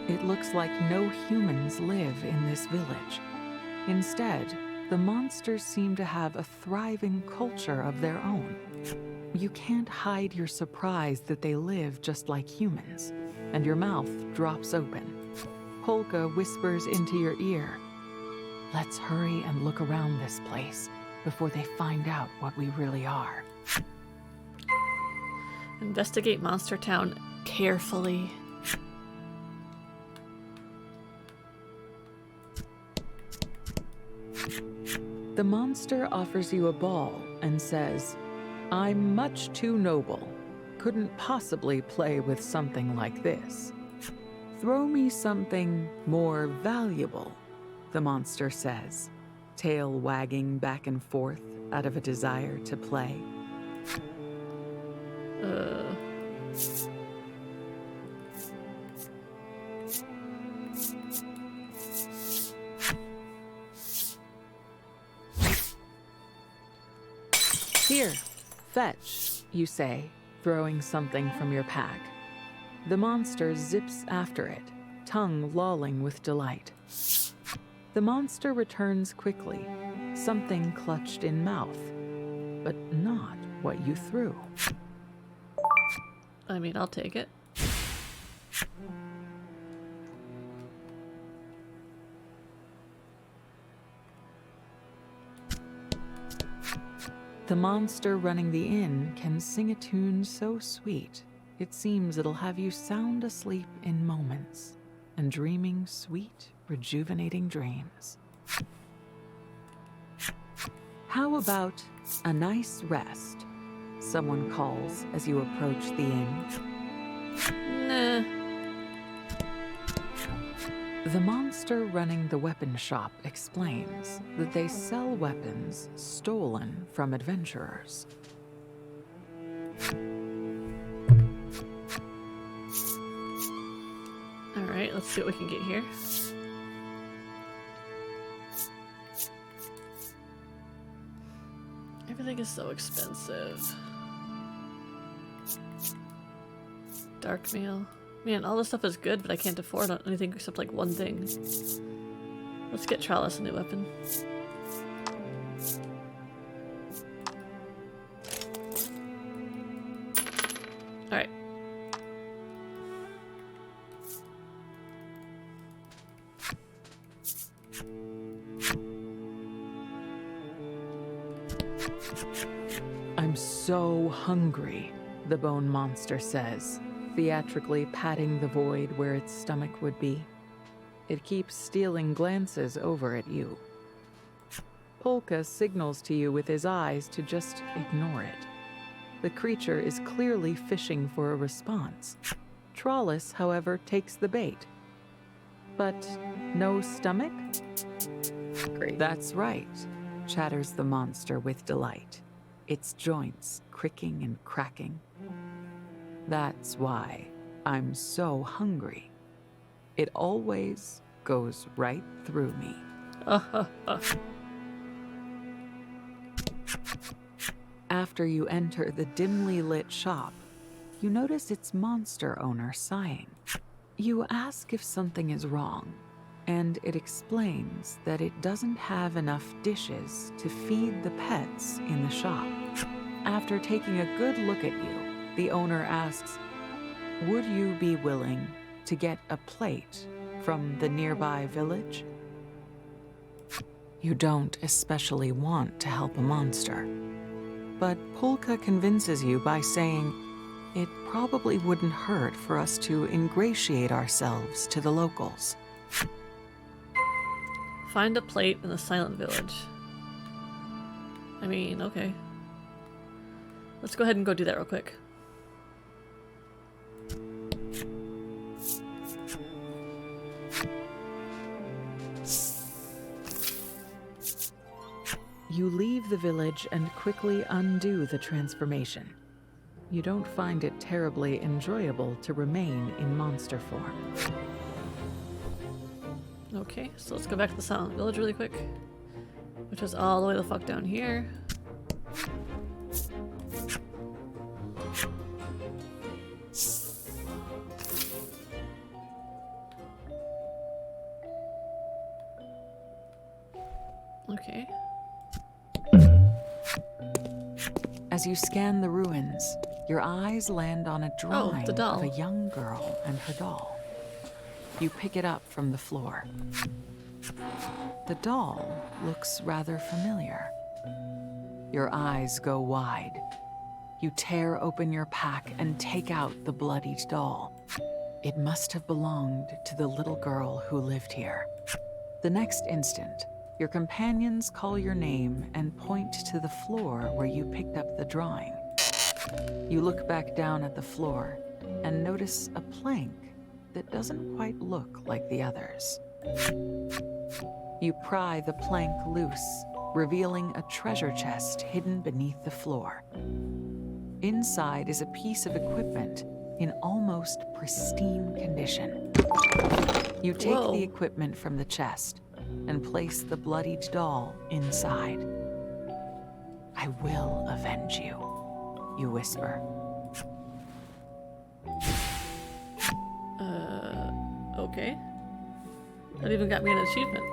Speaker 2: It looks like no humans live in this village. Instead, the monsters seem to have a thriving culture of their own. You can't hide your surprise that they live just like humans, and your mouth drops open. Polka whispers into your ear, "Let's hurry and look around this place before they find out what we really are."
Speaker 1: Investigate Monster Town carefully.
Speaker 2: The monster offers you a ball and says, "I'm much too noble. Couldn't possibly play with something like this. Throw me something more valuable," the monster says, tail wagging back and forth out of a desire to play. "Here, fetch," you say, throwing something from your pack. The monster zips after it, tongue lolling with delight. The monster returns quickly, something clutched in mouth, but not what you threw.
Speaker 1: I mean, I'll take it.
Speaker 2: The monster running the inn can sing a tune so sweet, it seems it'll have you sound asleep in moments and dreaming sweet, rejuvenating dreams. How about a nice rest? Someone calls as you approach the inn.
Speaker 1: Nah.
Speaker 2: The monster running the weapon shop explains that they sell weapons stolen from adventurers.
Speaker 1: Alright, let's see what we can get here. Everything is so expensive. Dark mail. Man, all this stuff is good, but I can't afford anything except like one thing. Let's get Trellis a new weapon. Alright.
Speaker 2: "I'm so hungry," the bone monster says, theatrically patting the void where its stomach would be. It keeps stealing glances over at you. Polka signals to you with his eyes to just ignore it. The creature is clearly fishing for a response. Trollis, however, takes the bait. "But no stomach?"
Speaker 1: Great.
Speaker 2: "That's right," chatters the monster with delight, its joints cricking and cracking. "That's why I'm so hungry. It always goes right through me." After you enter the dimly lit shop, you notice its monster owner sighing. You ask if something is wrong, and it explains that it doesn't have enough dishes to feed the pets in the shop. After taking a good look at you, the owner asks, "Would you be willing to get a plate from the nearby village?" You don't especially want to help a monster, but Polka convinces you by saying, "It probably wouldn't hurt for us to ingratiate ourselves to the locals."
Speaker 1: Find a plate in the Silent Village. I mean, okay. Let's go ahead and go do that real quick.
Speaker 2: You leave the village and quickly undo the transformation. You don't find it terribly enjoyable to remain in monster form.
Speaker 1: Okay, so let's go back to the Silent Village really quick. Which is all the way the fuck down here. Okay.
Speaker 2: As you scan the ruins, your eyes land on a drawing
Speaker 1: the doll.
Speaker 2: of a young girl and her doll. You pick it up from the floor. The doll looks rather familiar. Your eyes go wide. You tear open your pack and take out the bloodied doll. It must have belonged to the little girl who lived here. The next instant, your companions call your name and point to the floor where you picked up the drawing. You look back down at the floor and notice a plank that doesn't quite look like the others. You pry the plank loose, revealing a treasure chest hidden beneath the floor. Inside is a piece of equipment in almost pristine condition. You take
Speaker 1: Whoa.
Speaker 2: the equipment from the chest and place the bloodied doll inside. "I will avenge you," you whisper.
Speaker 1: Okay. That even got me an achievement.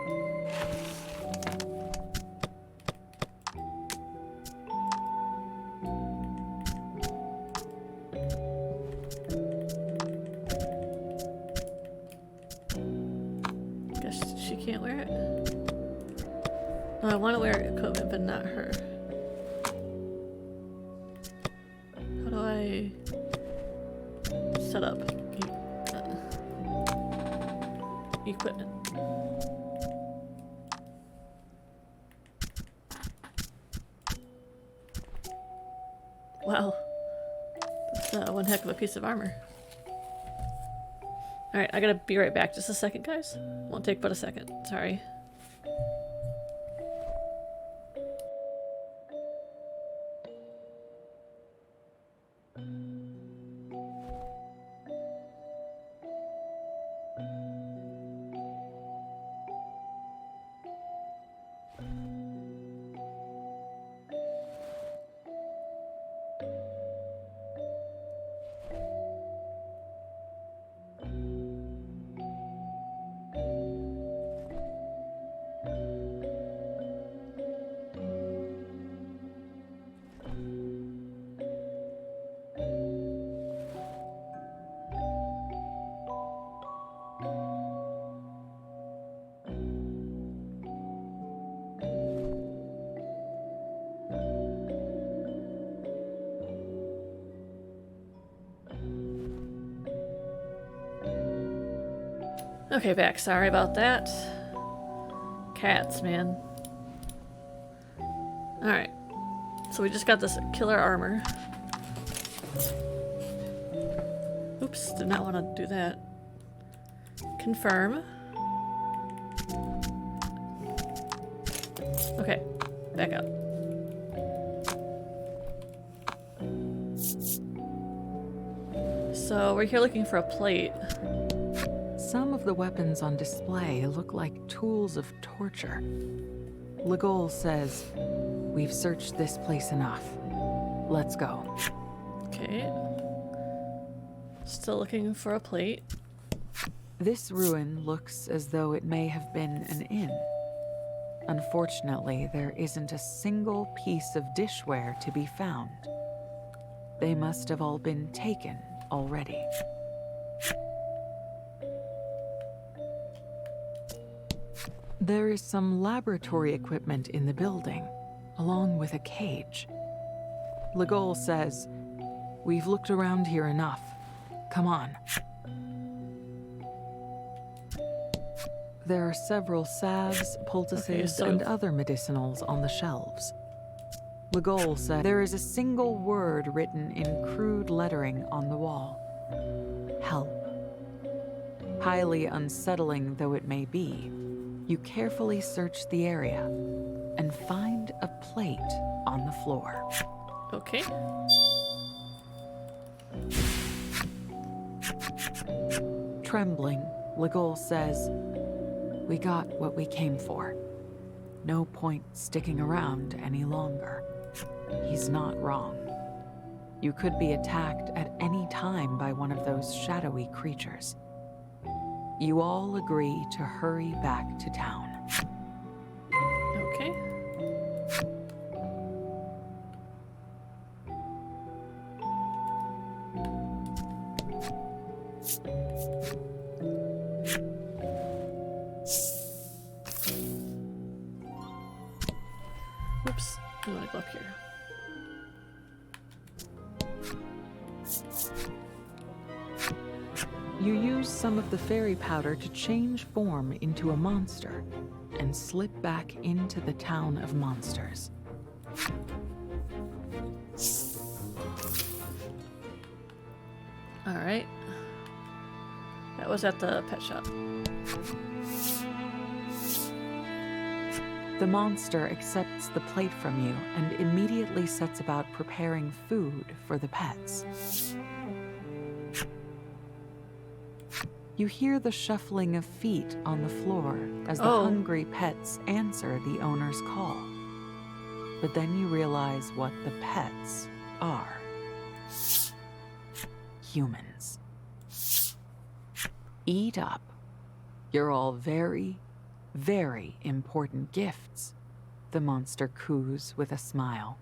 Speaker 1: Guess she can't wear it. No, I want to wear equipment, but not her. How do I set up equipment? Wow. That's one heck of a piece of armor. Alright, I gotta be right back. Just a second, guys. Won't take but a second. Sorry. Okay, back. Sorry about that. Cats, man. Alright. So we just got this killer armor. Oops, did not want to do that. Confirm. Okay, back up. So we're here looking for a plate.
Speaker 2: Some of the weapons on display look like tools of torture. Legol says, "We've searched this place enough. Let's go."
Speaker 1: Okay. Still looking for a plate.
Speaker 2: This ruin looks as though it may have been an inn. Unfortunately, there isn't a single piece of dishware to be found. They must have all been taken already. There is some laboratory equipment in the building, along with a cage. Legol says, "We've looked around here enough. Come on." There are several salves, poultices, and other medicinals on the shelves. Legol said there is a single word written in crude lettering on the wall. Help. Highly unsettling though it may be, you carefully search the area and find a plate on the floor.
Speaker 1: Okay.
Speaker 2: Trembling, Legol says, "We got what we came for. No point sticking around any longer." He's not wrong. You could be attacked at any time by one of those shadowy creatures. You all agree to hurry back to town.
Speaker 1: Okay. Whoops. I want to go up here.
Speaker 2: You use some of the fairy powder to change form into a monster and slip back into the town of monsters.
Speaker 1: All right. That was at the pet shop.
Speaker 2: The monster accepts the plate from you and immediately sets about preparing food for the pets. You hear the shuffling of feet on the floor as the hungry pets answer the owner's call. But then you realize what the pets are. Humans. Eat up. You're all very, very important gifts, the monster coos with a smile.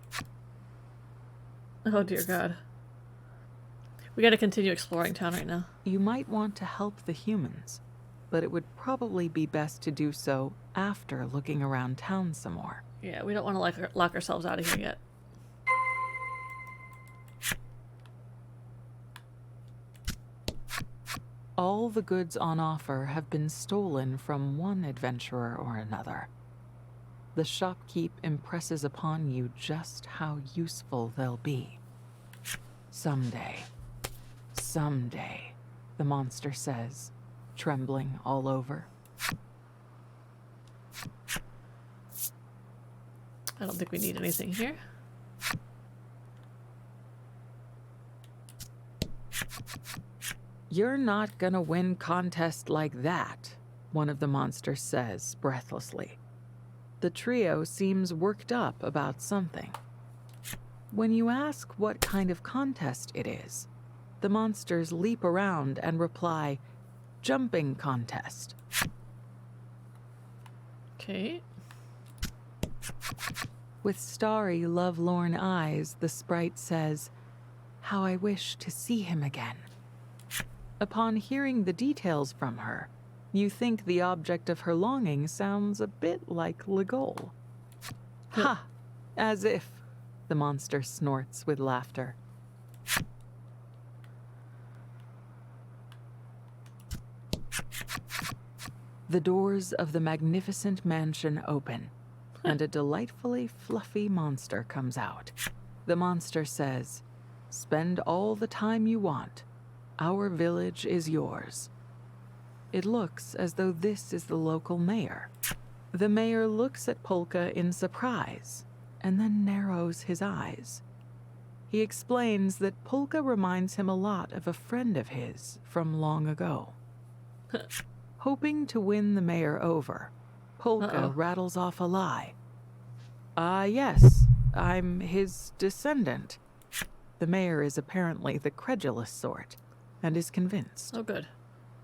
Speaker 1: Oh dear God. We gotta continue exploring town right now.
Speaker 2: You might want to help the humans, but it would probably be best to do so after looking around town some more.
Speaker 1: Yeah, we don't want to lock ourselves out of here yet.
Speaker 2: All the goods on offer have been stolen from one adventurer or another. The shopkeep impresses upon you just how useful they'll be. Someday, the monster says, trembling all over.
Speaker 1: I don't think we need anything here.
Speaker 2: "You're not gonna win contest like that," one of the monsters says breathlessly. The trio seems worked up about something. When you ask what kind of contest it is, the monsters leap around and reply, "Jumping contest."
Speaker 1: Okay.
Speaker 2: With starry, lovelorn eyes, the sprite says, "How I wish to see him again." Upon hearing the details from her, you think the object of her longing sounds a bit like Legol. "Ha! As if," the monster snorts with laughter. The doors of the magnificent mansion open, and a delightfully fluffy monster comes out. The monster says, "Spend all the time you want. Our village is yours." It looks as though this is the local mayor. The mayor looks at Polka in surprise, and then narrows his eyes. He explains that Polka reminds him a lot of a friend of his from long ago. Hoping to win the mayor over, Polka rattles off a lie. Yes, I'm his descendant." The mayor is apparently the credulous sort, and is convinced.
Speaker 1: Oh, good.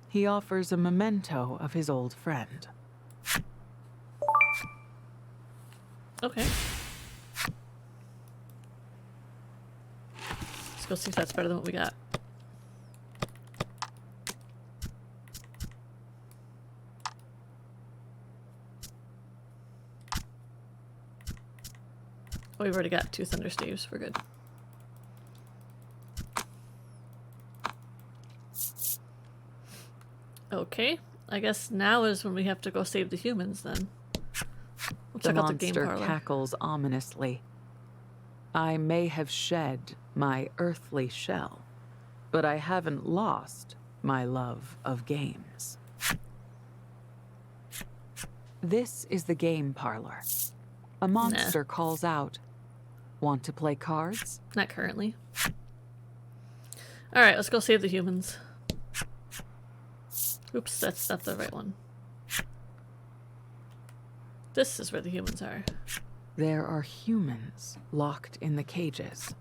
Speaker 2: He offers a memento of his old friend.
Speaker 1: Okay. Let's go see if that's better than what we got. Oh, we've already got 2 thunder staves. We're good. Okay. I guess now is when we have to go save the humans then. We'll check out the game
Speaker 2: monster
Speaker 1: parlor.
Speaker 2: cackles ominously. "I may have shed my earthly shell, but I haven't lost my love of games." This is the game parlor. A monster calls out. Want to play cards?
Speaker 1: Not currently. Alright, let's go save the humans. Oops, that's not the right one. This is where the humans are.
Speaker 2: There are humans locked in the cages.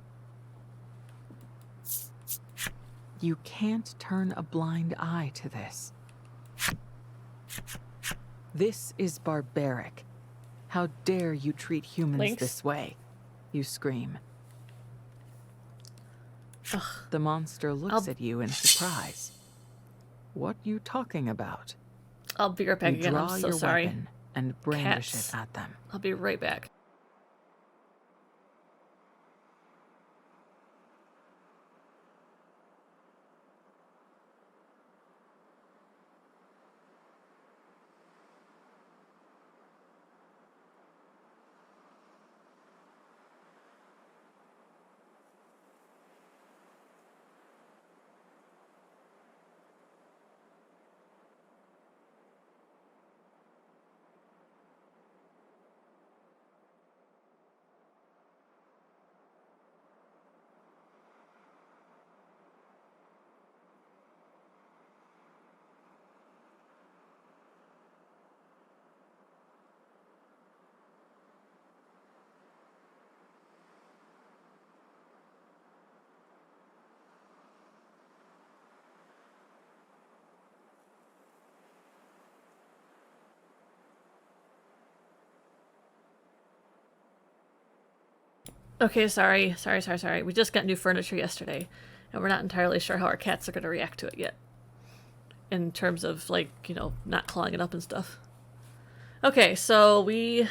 Speaker 2: You can't turn a blind eye to this. This is barbaric. How dare you treat humans
Speaker 1: Lynx?
Speaker 2: this way? You scream.
Speaker 1: Ugh.
Speaker 2: The monster looks at you in surprise. What you talking about?
Speaker 1: I'll be right back
Speaker 2: You
Speaker 1: again.
Speaker 2: draw
Speaker 1: I'm so
Speaker 2: your
Speaker 1: sorry.
Speaker 2: weapon and brandish
Speaker 1: Cats.
Speaker 2: it at them.
Speaker 1: I'll be right back. Okay, sorry. We just got new furniture yesterday, and we're not entirely sure how our cats are going to react to it yet. In terms of, like, you know, not clawing it up and stuff. Okay, so we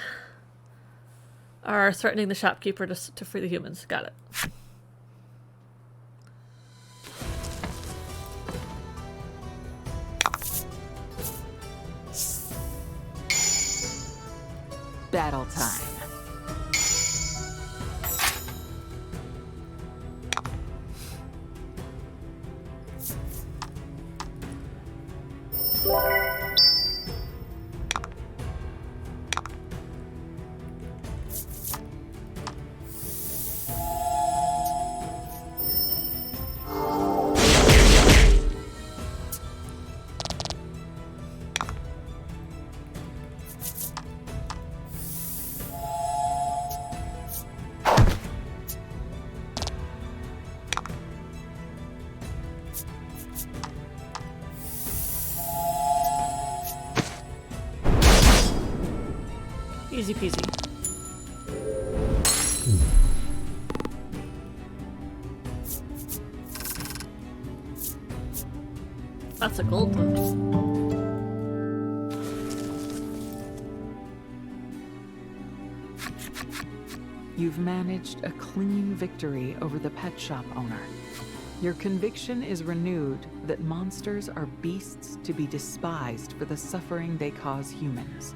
Speaker 1: are threatening the shopkeeper to free the humans. Got it.
Speaker 2: Battle time.
Speaker 1: Easy peasy. That's a gold one.
Speaker 2: You've managed a clean victory over the pet shop owner. Your conviction is renewed that monsters are beasts to be despised for the suffering they cause humans.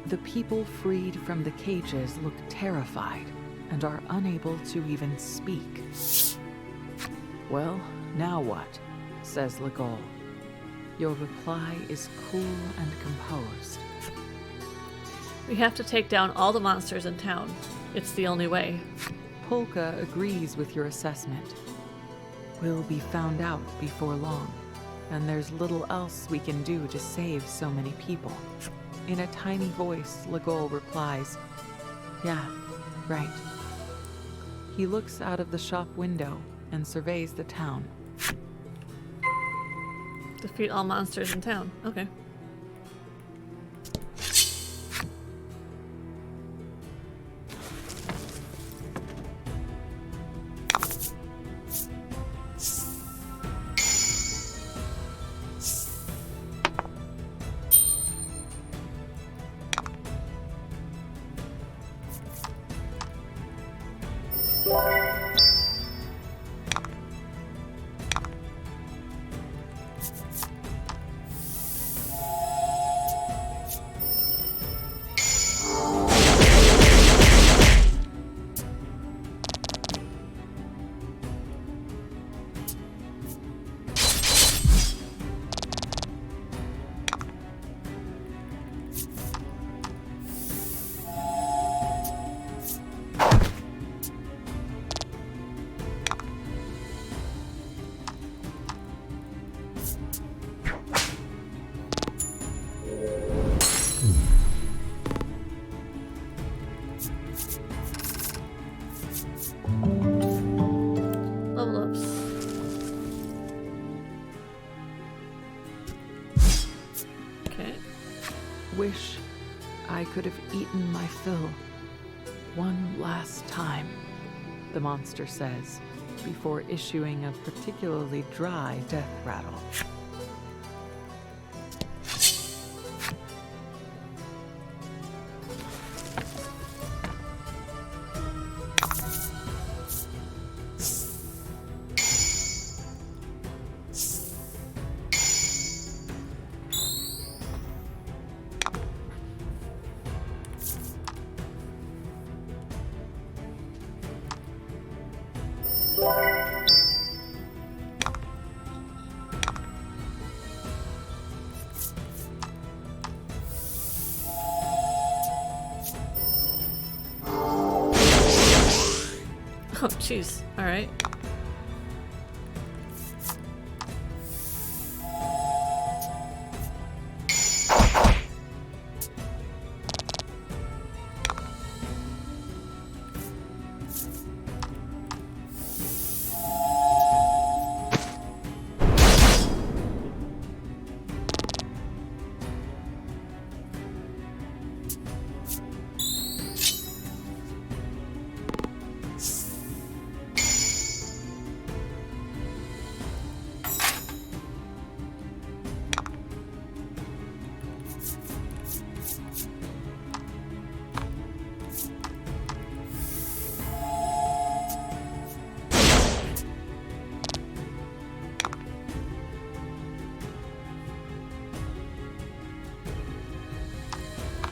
Speaker 2: The people freed from the cages look terrified and are unable to even speak. Well, now what? Says Legol. Your reply is cool and composed.
Speaker 1: We have to take down all the monsters in town. It's the only way.
Speaker 2: Polka agrees with your assessment. We'll be found out before long, and there's little else we can do to save so many people. In a tiny voice, Legol replies, "Yeah, right." He looks out of the shop window and surveys the town.
Speaker 1: Defeat all monsters in town. Okay. Level ups. Okay.
Speaker 2: Wish I could have eaten my fill one last time, the monster says, before issuing a particularly dry death rattle.
Speaker 1: Oh, jeez. Alright.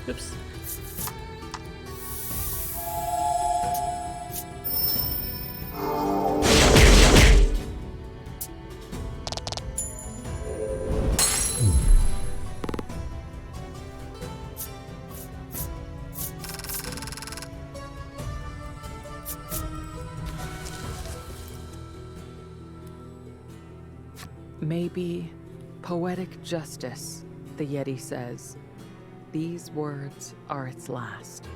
Speaker 1: Oops.
Speaker 2: Maybe poetic justice, the Yeti says. These words are its last.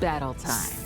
Speaker 2: Battle time.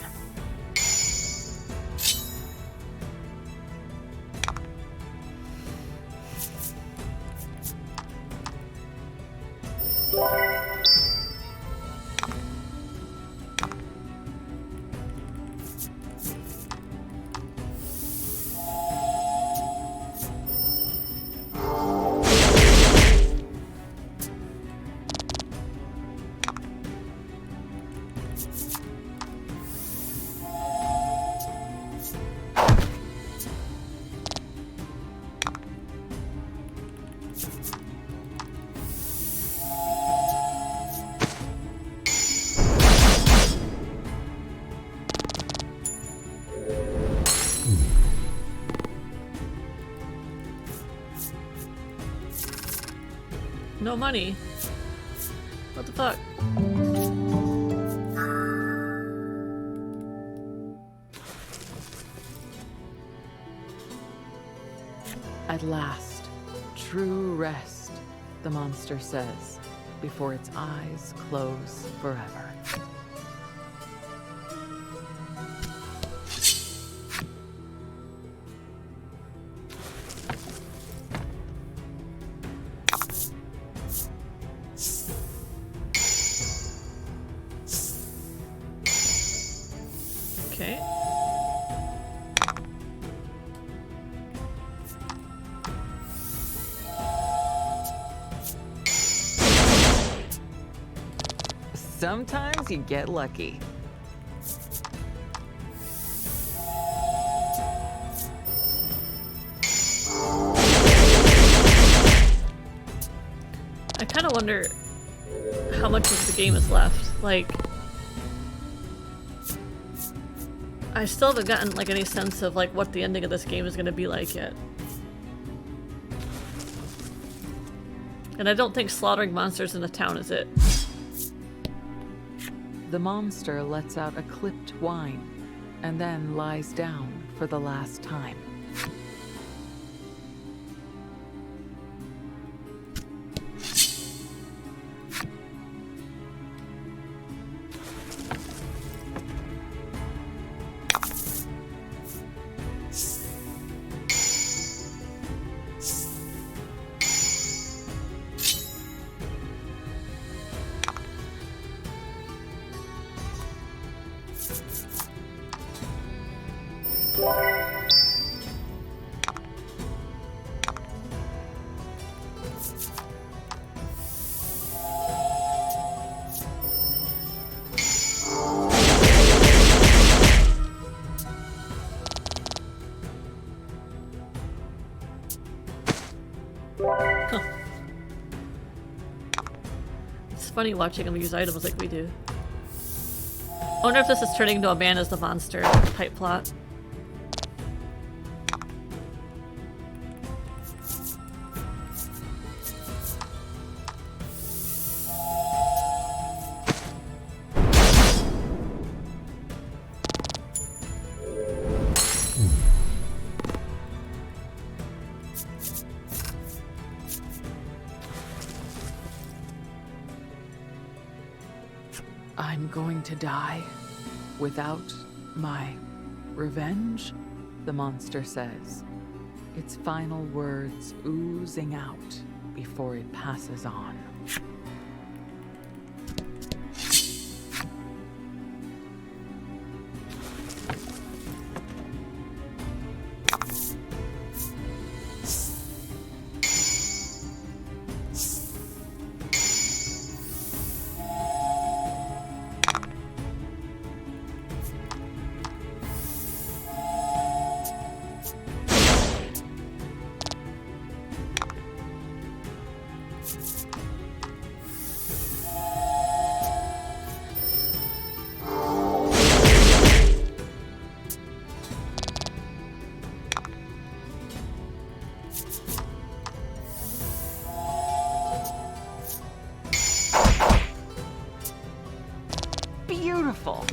Speaker 1: No money. What the fuck?
Speaker 2: At last, true rest, the monster says, before its eyes close forever.
Speaker 1: Okay.
Speaker 2: Sometimes you get lucky.
Speaker 1: I kind of wonder how much of the game is left. Like, I still haven't gotten like any sense of like what the ending of this game is going to be like yet. And I don't think slaughtering monsters in the town is it.
Speaker 2: The monster lets out a clipped whine and then lies down for the last time.
Speaker 1: It's funny watching him use items like we do. I wonder if this is turning into a man as the monster type plot.
Speaker 2: I'm going to die without my revenge, the monster says, its final words oozing out before it passes on. Beautiful.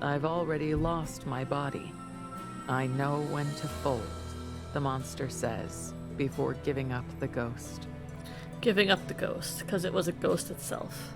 Speaker 2: I've already lost my body. I know when to fold, the monster says, before giving up the ghost.
Speaker 1: Giving up the ghost, because it was a ghost itself.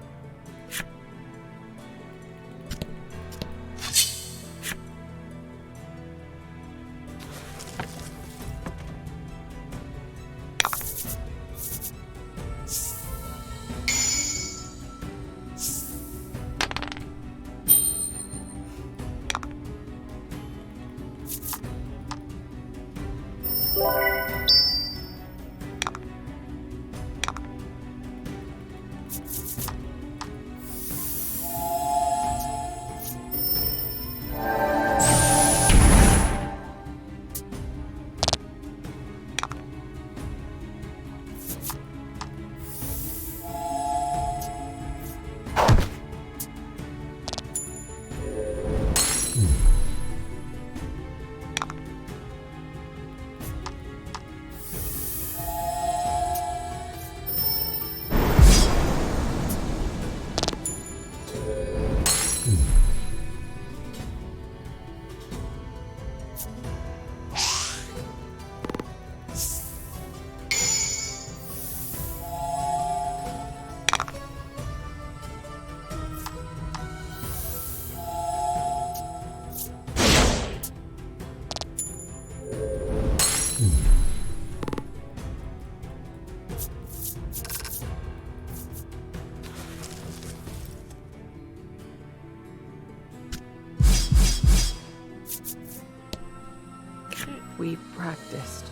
Speaker 1: We practiced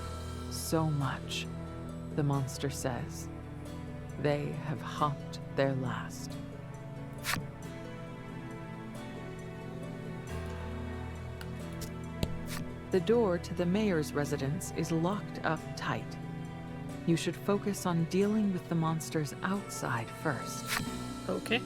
Speaker 1: so much, the monster says. They have hopped their last. The door to the mayor's residence is locked up tight.
Speaker 2: You should focus on dealing with the monsters outside first.
Speaker 1: Okay.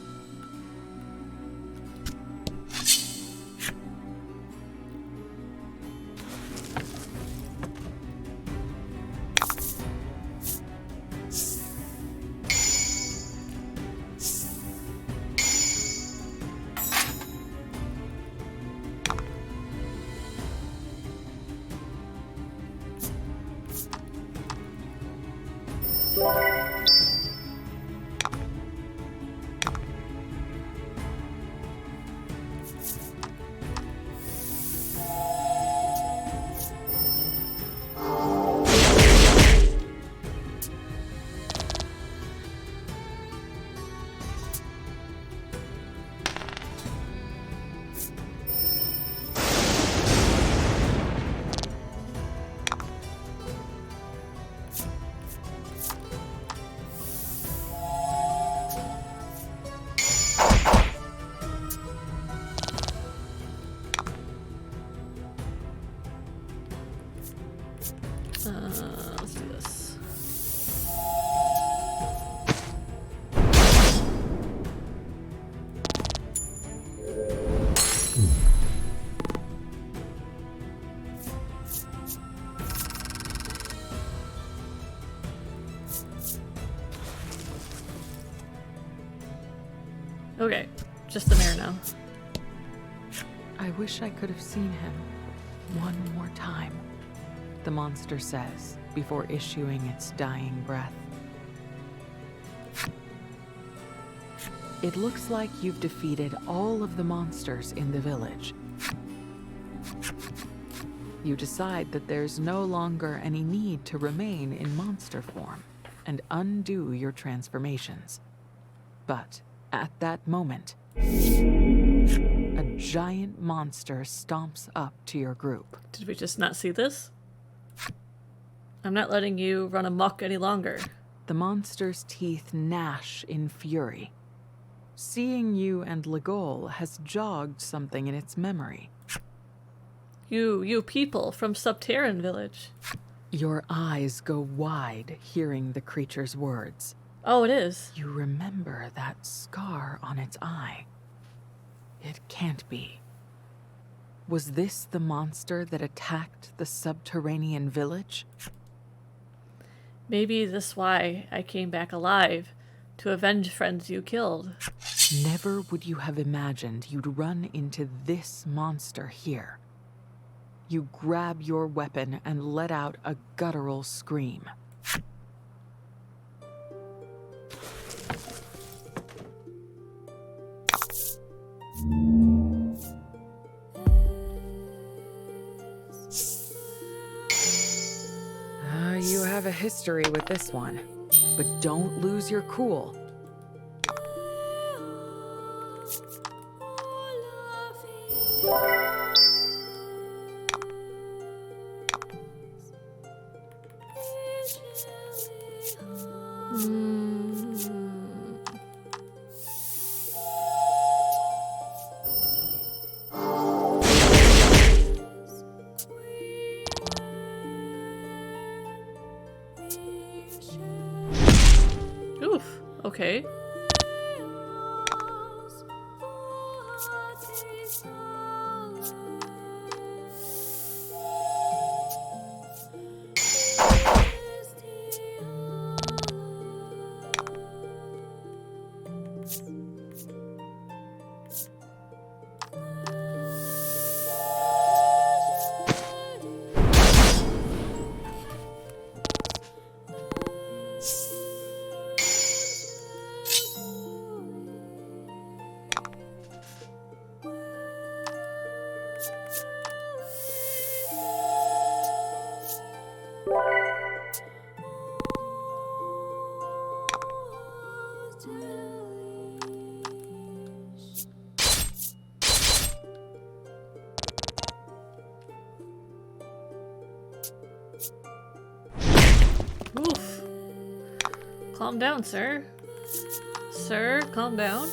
Speaker 1: Let's do this. Okay, just the mayor now.
Speaker 2: I wish I could have seen him one more time, the monster says before issuing its dying breath. It looks like you've defeated all of the monsters in the village. You decide that there's no longer any need to remain in monster form and undo your transformations. But at that moment, a giant monster stomps up to your group.
Speaker 1: Did we just not see this? I'm not letting you run amok any longer.
Speaker 2: The monster's teeth gnash in fury. Seeing you and Legol has jogged something in its memory.
Speaker 1: You people from Subterran Village.
Speaker 2: Your eyes go wide hearing the creature's words.
Speaker 1: Oh, it is.
Speaker 2: You remember that scar on its eye. It can't be. Was this the monster that attacked the subterranean village?
Speaker 1: Maybe this why I came back alive, to avenge friends you killed.
Speaker 2: Never would you have imagined you'd run into this monster here. You grab your weapon and let out a guttural scream. You have a history with this one, but don't lose your cool.
Speaker 1: Oof, okay. Oof. Calm down, sir. Sir, calm down.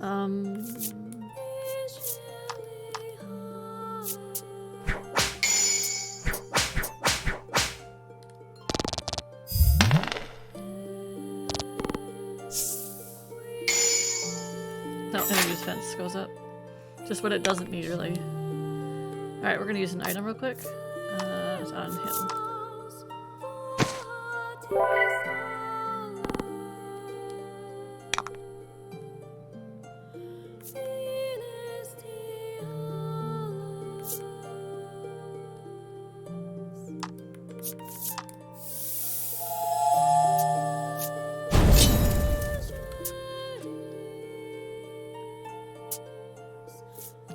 Speaker 1: Um... No, enemy defense goes up. Just what it doesn't need, really. Alright, we're gonna use an item real quick. It's on him.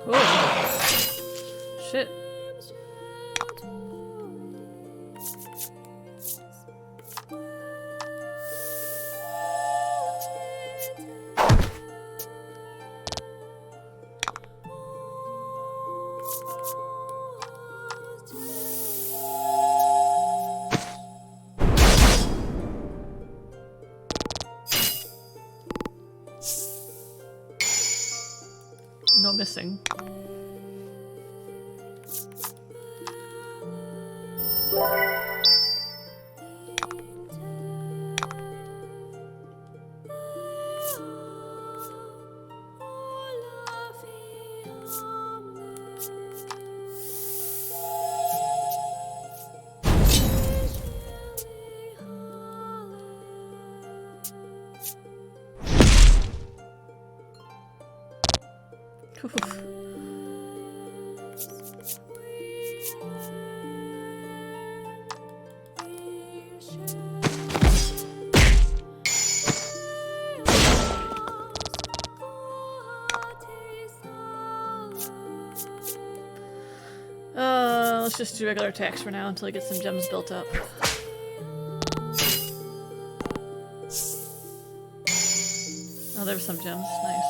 Speaker 1: Whoa. Shit. No missing. Let's just do regular attacks for now until I get some gems built up. Oh, there's some gems. Nice.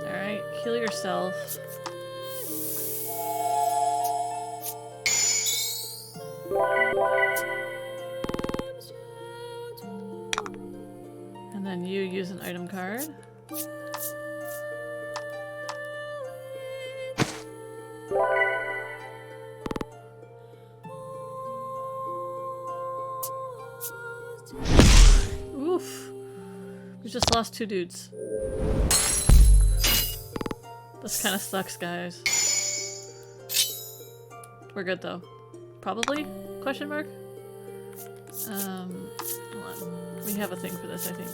Speaker 1: Alright, heal yourself. And then you use an item card. Oof. We just lost 2 dudes. This kind of sucks, guys. We're good though. Probably? Question mark? Hold on. We have a thing for this, I think.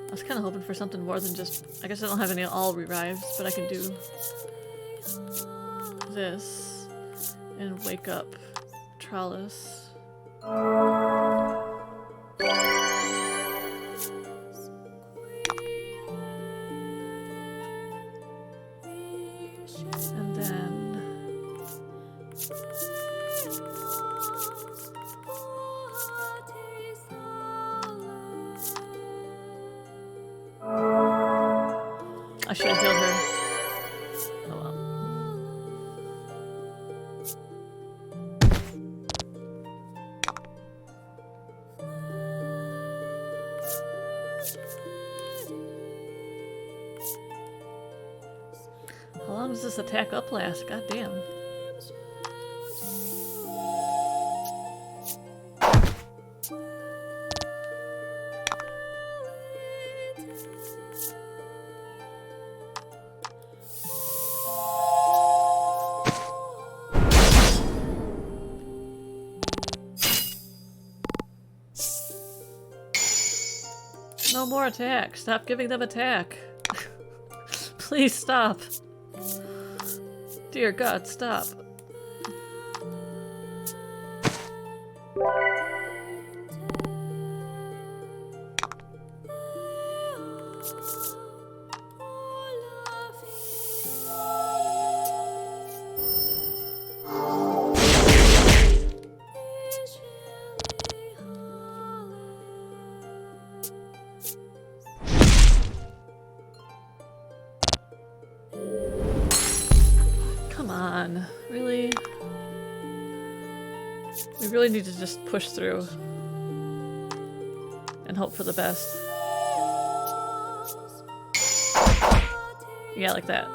Speaker 1: I was kind of hoping for something more than just... I guess I don't have any all revives, but I can do this and wake up Trollis. And then... I should have healed her. Oh well. How long does this attack up last? God damn. No more attack. Stop giving them attack. Please stop. Dear God, stop. Really? We really need to just push through and hope for the best. Yeah, like that.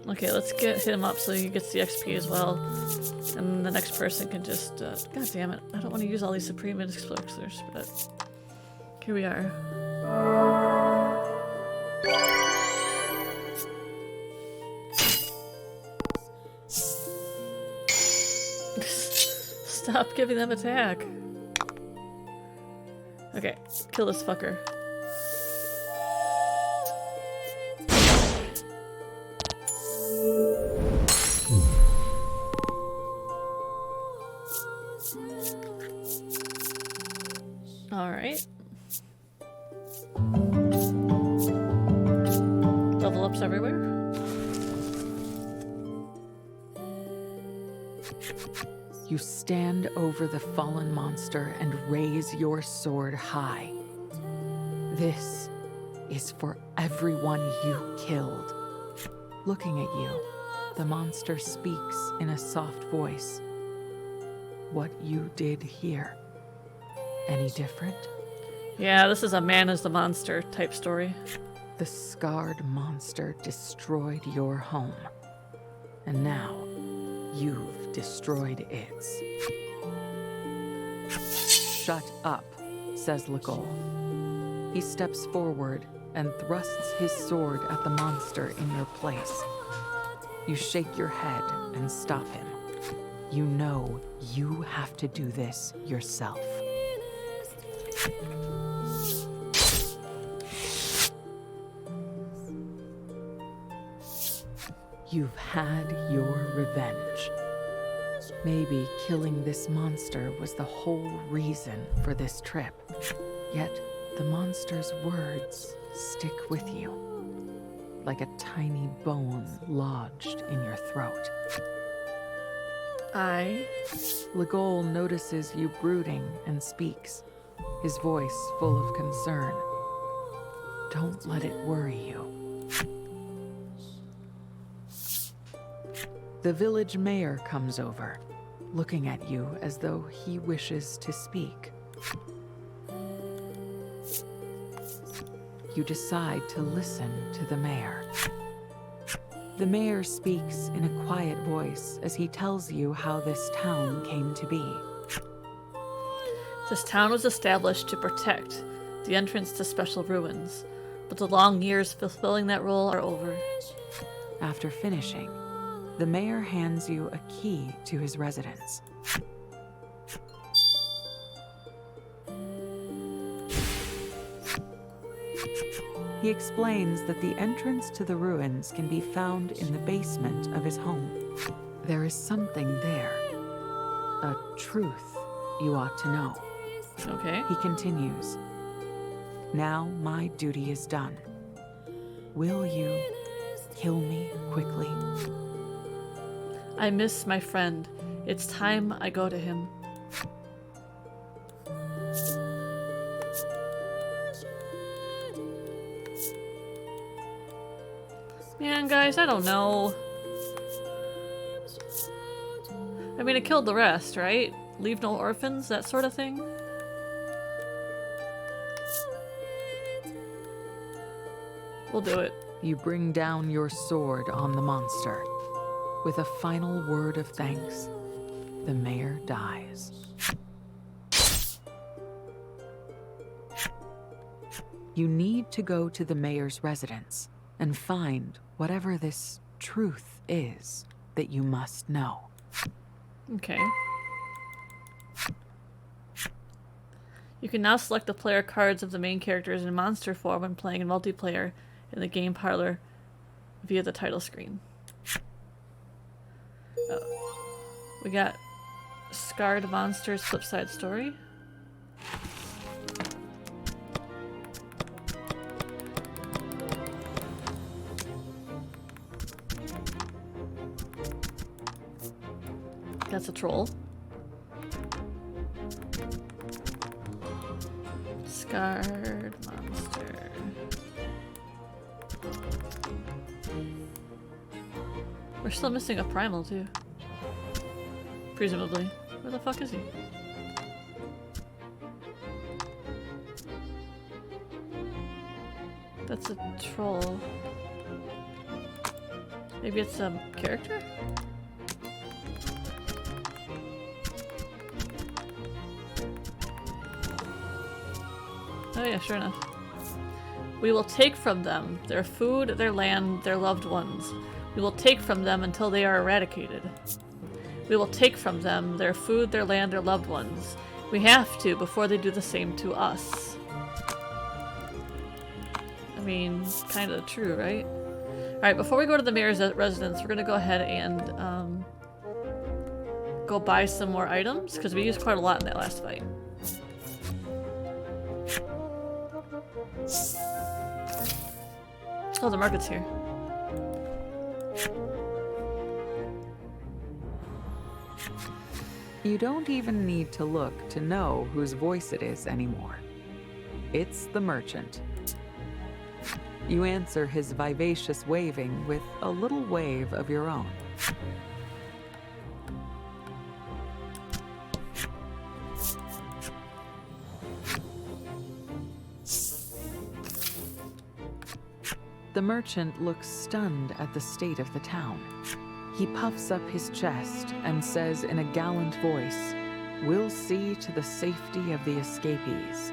Speaker 1: Okay, let's hit him up so he gets the XP as well. And the next person can just... God damn it. I don't want to use all these Supreme Explosives, but... Here we are. Stop giving them attack. Okay, kill this fucker. Alright. Level ups everywhere.
Speaker 2: You stand over the fallen monster and raise your sword high. This is for everyone you killed. Looking at you, the monster speaks in a soft voice. What you did here, any different?
Speaker 1: Yeah, this is a man is the monster type story.
Speaker 2: The scarred monster destroyed your home. And now, you've destroyed its. Shut up, says Legol. He steps forward and thrusts his sword at the monster in your place. You shake your head and stop him. You know you have to do this yourself. You've had your revenge. Maybe killing this monster was the whole reason for this trip. Yet the monster's words stick with you, like a tiny bone lodged in your throat. Legol notices you brooding and speaks, his voice full of concern. Don't let it worry you. The village mayor comes over, looking at you as though he wishes to speak. You decide to listen to the mayor. The mayor speaks in a quiet voice as he tells you how this town came to be.
Speaker 1: This town was established to protect the entrance to special ruins, but the long years fulfilling that role are over.
Speaker 2: After finishing, the mayor hands you a key to his residence. He explains that the entrance to the ruins can be found in the basement of his home. There is something there, a truth you ought to know.
Speaker 1: Okay.
Speaker 2: He continues, now my duty is done. Will you kill me quickly?
Speaker 1: I miss my friend. It's time I go to him. Man, guys, I don't know. I mean, it killed the rest, right? Leave no orphans, that sort of thing? We'll do it.
Speaker 2: You bring down your sword on the monster. With a final word of thanks, the mayor dies. You need to go to the mayor's residence and find whatever this truth is that you must know.
Speaker 1: Okay. You can now select the player cards of the main characters in monster form when playing in multiplayer in the game parlor via the title screen. We got Scarred Monsters Flipside Story. That's a troll. Scarred Monster. We're still missing a primal too. Presumably. Where the fuck is he? That's a troll. Maybe it's a character? Oh yeah, sure enough. We will take from them their food, their land, their loved ones. We will take from them until they are eradicated. We will take from them their food, their land, their loved ones. We have to before they do the same to us. I mean, kind of true, right? Alright, before we go to the mayor's residence, we're gonna go ahead and go buy some more items, because we used quite a lot in that last fight. Oh, the market's here.
Speaker 2: You don't even need to look to know whose voice it is anymore. It's the merchant. You answer his vivacious waving with a little wave of your own. The merchant looks stunned at the state of the town. He puffs up his chest and says in a gallant voice, "We'll see to the safety of the escapees.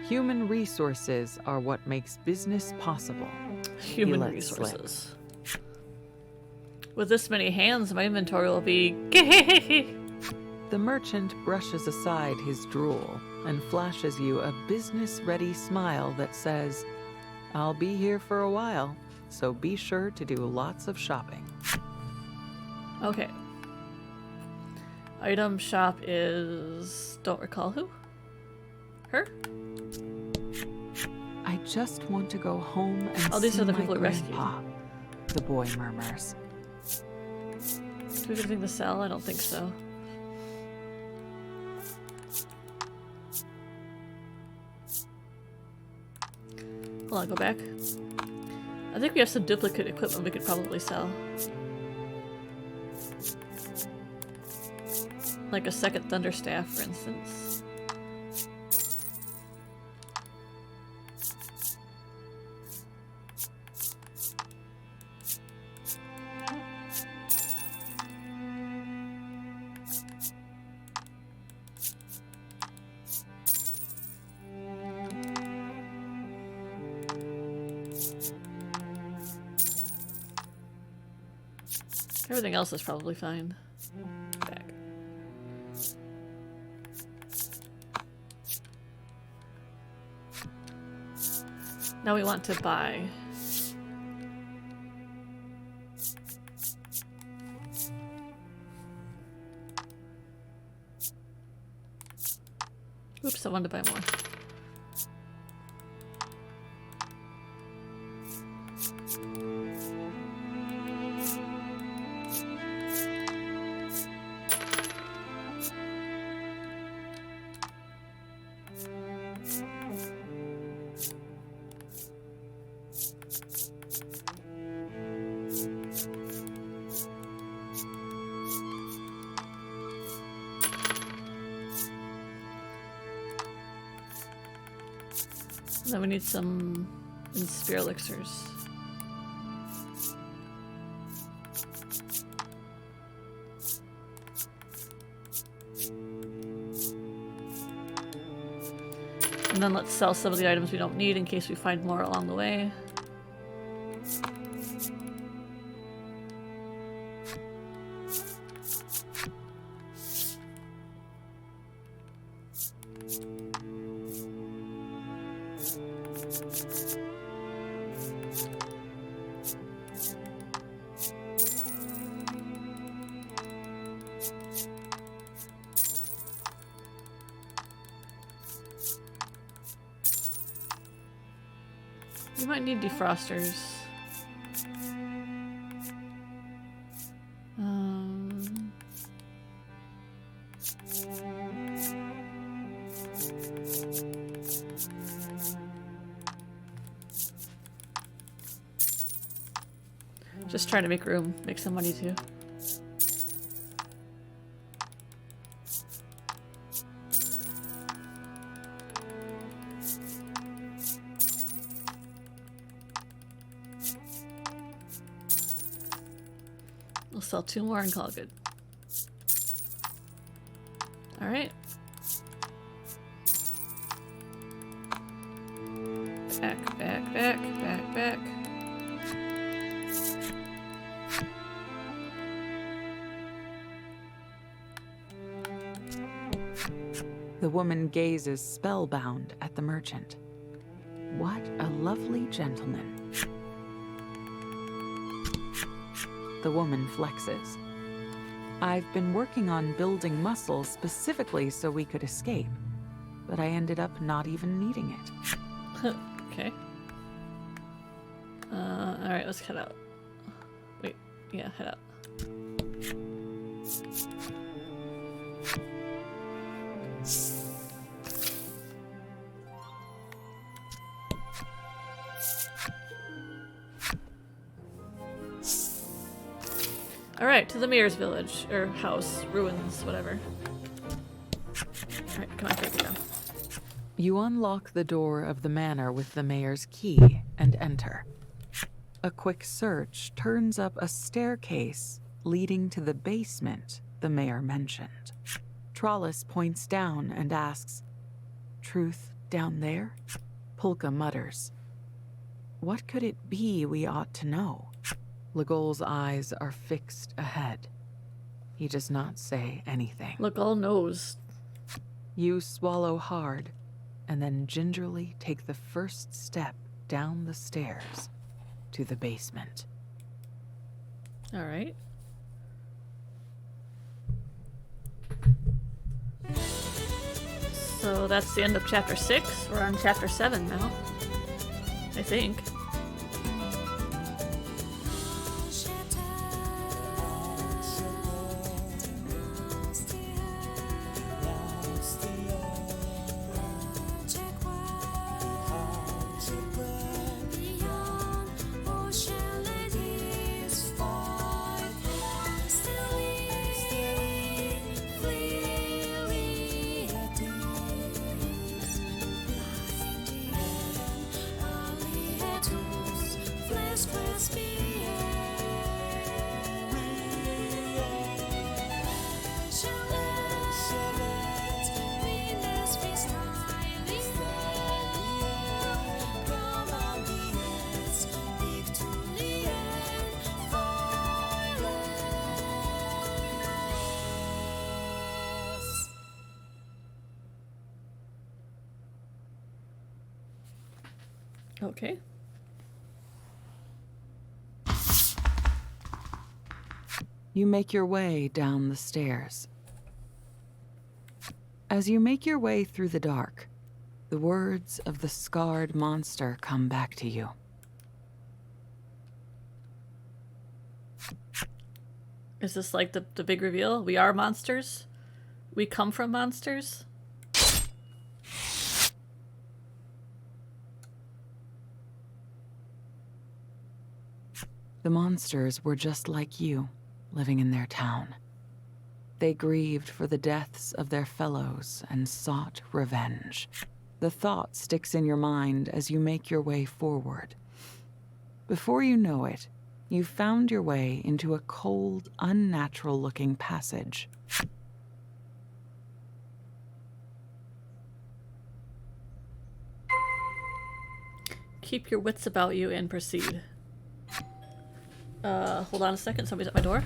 Speaker 2: Human resources are what makes business possible."
Speaker 1: Human resources. With this many hands, my inventory will be...
Speaker 2: The merchant brushes aside his drool and flashes you a business-ready smile that says, "I'll be here for a while, so be sure to do lots of shopping."
Speaker 1: Okay. Item shop is... don't recall who? Her?
Speaker 2: "I just want to go home and
Speaker 1: these
Speaker 2: see
Speaker 1: are the
Speaker 2: my
Speaker 1: people we rescued.
Speaker 2: grandpa," the boy murmurs.
Speaker 1: Do we have anything to sell? I don't think so. Hold on, go back. I think we have some duplicate equipment we could probably sell. Like a second thunder staff, for instance. Everything else is probably fine. Back. Now we want to buy. Oops, I wanted to buy more. Then we need some spear elixirs. And then let's sell some of the items we don't need in case we find more along the way. You might need defrosters. Just trying to make room, make some money too. We'll sell 2 more and call it good. Alright. Back, back, back, back, back.
Speaker 2: The woman gazes spellbound at the merchant. What a lovely gentleman. The woman flexes. I've been working on building muscle specifically so we could escape, but I ended up not even needing it.
Speaker 1: Okay. Alright, let's head out. Wait, yeah, head out. Alright, to the mayor's village, or house, ruins, whatever. Alright, come on, break it down.
Speaker 2: You unlock the door of the manor with the mayor's key and enter. A quick search turns up a staircase leading to the basement the mayor mentioned. Trollis points down and asks, "Truth down there?" Pulka mutters, "What could it be we ought to know?" Legol's eyes are fixed ahead. He does not say anything.
Speaker 1: Legol knows.
Speaker 2: You swallow hard, and then gingerly take the first step down the stairs to the basement.
Speaker 1: Alright. So that's the end of chapter 6. We're on chapter 7 now. I think. Okay.
Speaker 2: You make your way down the stairs. As you make your way through the dark, the words of the scarred monster come back to you.
Speaker 1: Is this like the big reveal? We are monsters? We come from monsters?
Speaker 2: The monsters were just like you, living in their town. They grieved for the deaths of their fellows and sought revenge. The thought sticks in your mind as you make your way forward. Before you know it, you've found your way into a cold, unnatural-looking passage.
Speaker 1: Keep your wits about you and proceed. Hold on a second, somebody's at my door.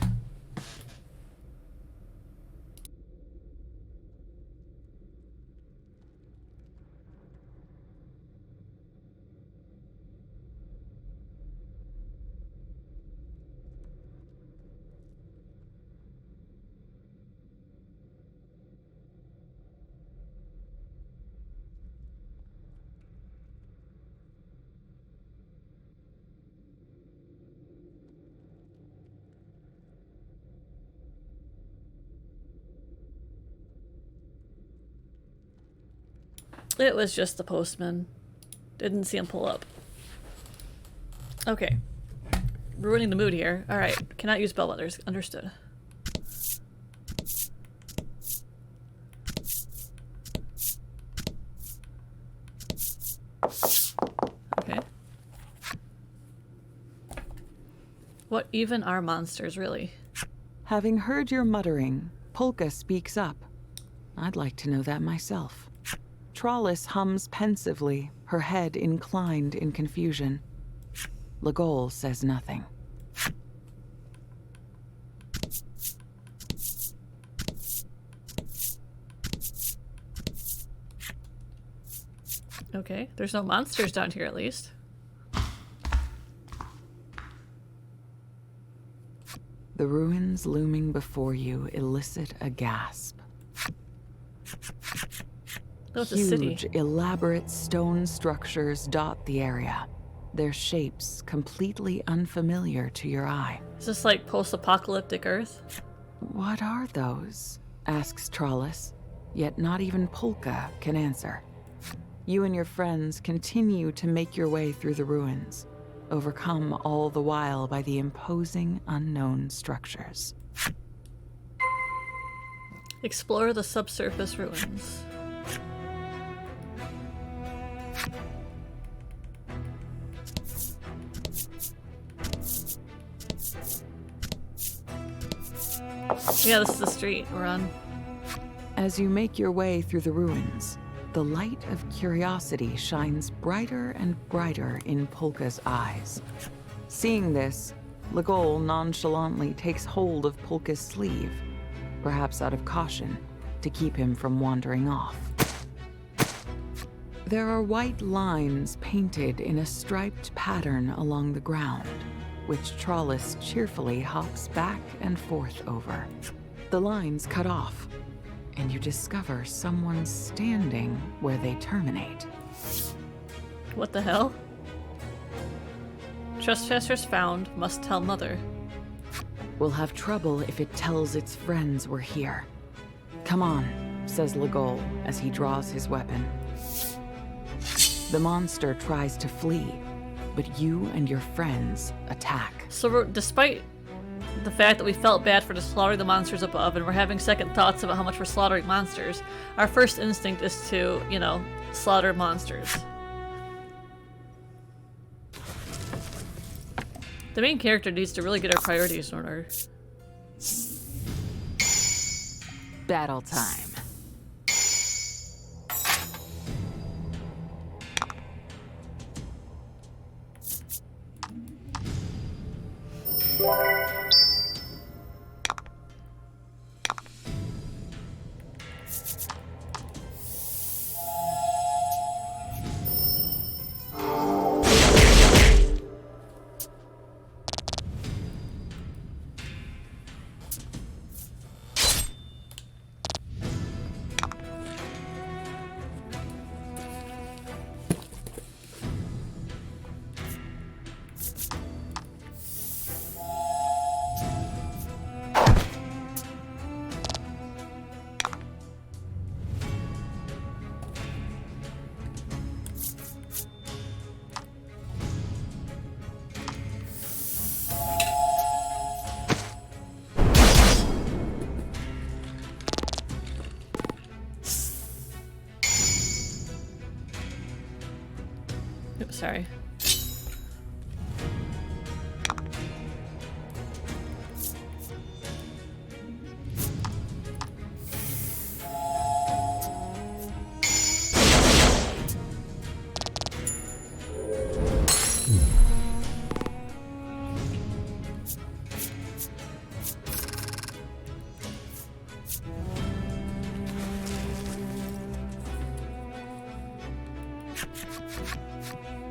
Speaker 1: It was just the postman. Didn't see him pull up. Okay. ruining the mood here. Alright, cannot use bellwethers. Understood. Okay. What even are monsters, really?
Speaker 2: Having heard your muttering, Polka speaks up. I'd like to know that myself. Trollis hums pensively, her head inclined in confusion. Legol says nothing.
Speaker 1: Okay, there's no monsters down here at least.
Speaker 2: The ruins looming before you elicit a gasp.
Speaker 1: Oh, it's a city.
Speaker 2: Huge, elaborate stone structures dot the area, their shapes completely unfamiliar to your eye.
Speaker 1: Is this like post-apocalyptic Earth?
Speaker 2: What are those? Asks Trollis, yet not even Polka can answer. You and your friends continue to make your way through the ruins, overcome all the while by the imposing unknown structures.
Speaker 1: Explore the subsurface ruins. Yeah, this is the street we're on.
Speaker 2: As you make your way through the ruins, the light of curiosity shines brighter and brighter in Polka's eyes. Seeing this, Legol nonchalantly takes hold of Polka's sleeve, perhaps out of caution, to keep him from wandering off. There are white lines painted in a striped pattern along the ground, which Trollis cheerfully hops back and forth over. The lines cut off, and you discover someone standing where they terminate.
Speaker 1: What the hell? Trespassers found, must tell mother.
Speaker 2: We'll have trouble if it tells its friends we're here. Come on, says Legol as he draws his weapon. The monster tries to flee, but you and your friends attack.
Speaker 1: So despite the fact that we felt bad for just slaughtering the monsters above and we're having second thoughts about how much we're slaughtering monsters, our first instinct is to, you know, slaughter monsters. The main character needs to really get our priorities in order.
Speaker 2: Battle time.
Speaker 1: Oops, sorry.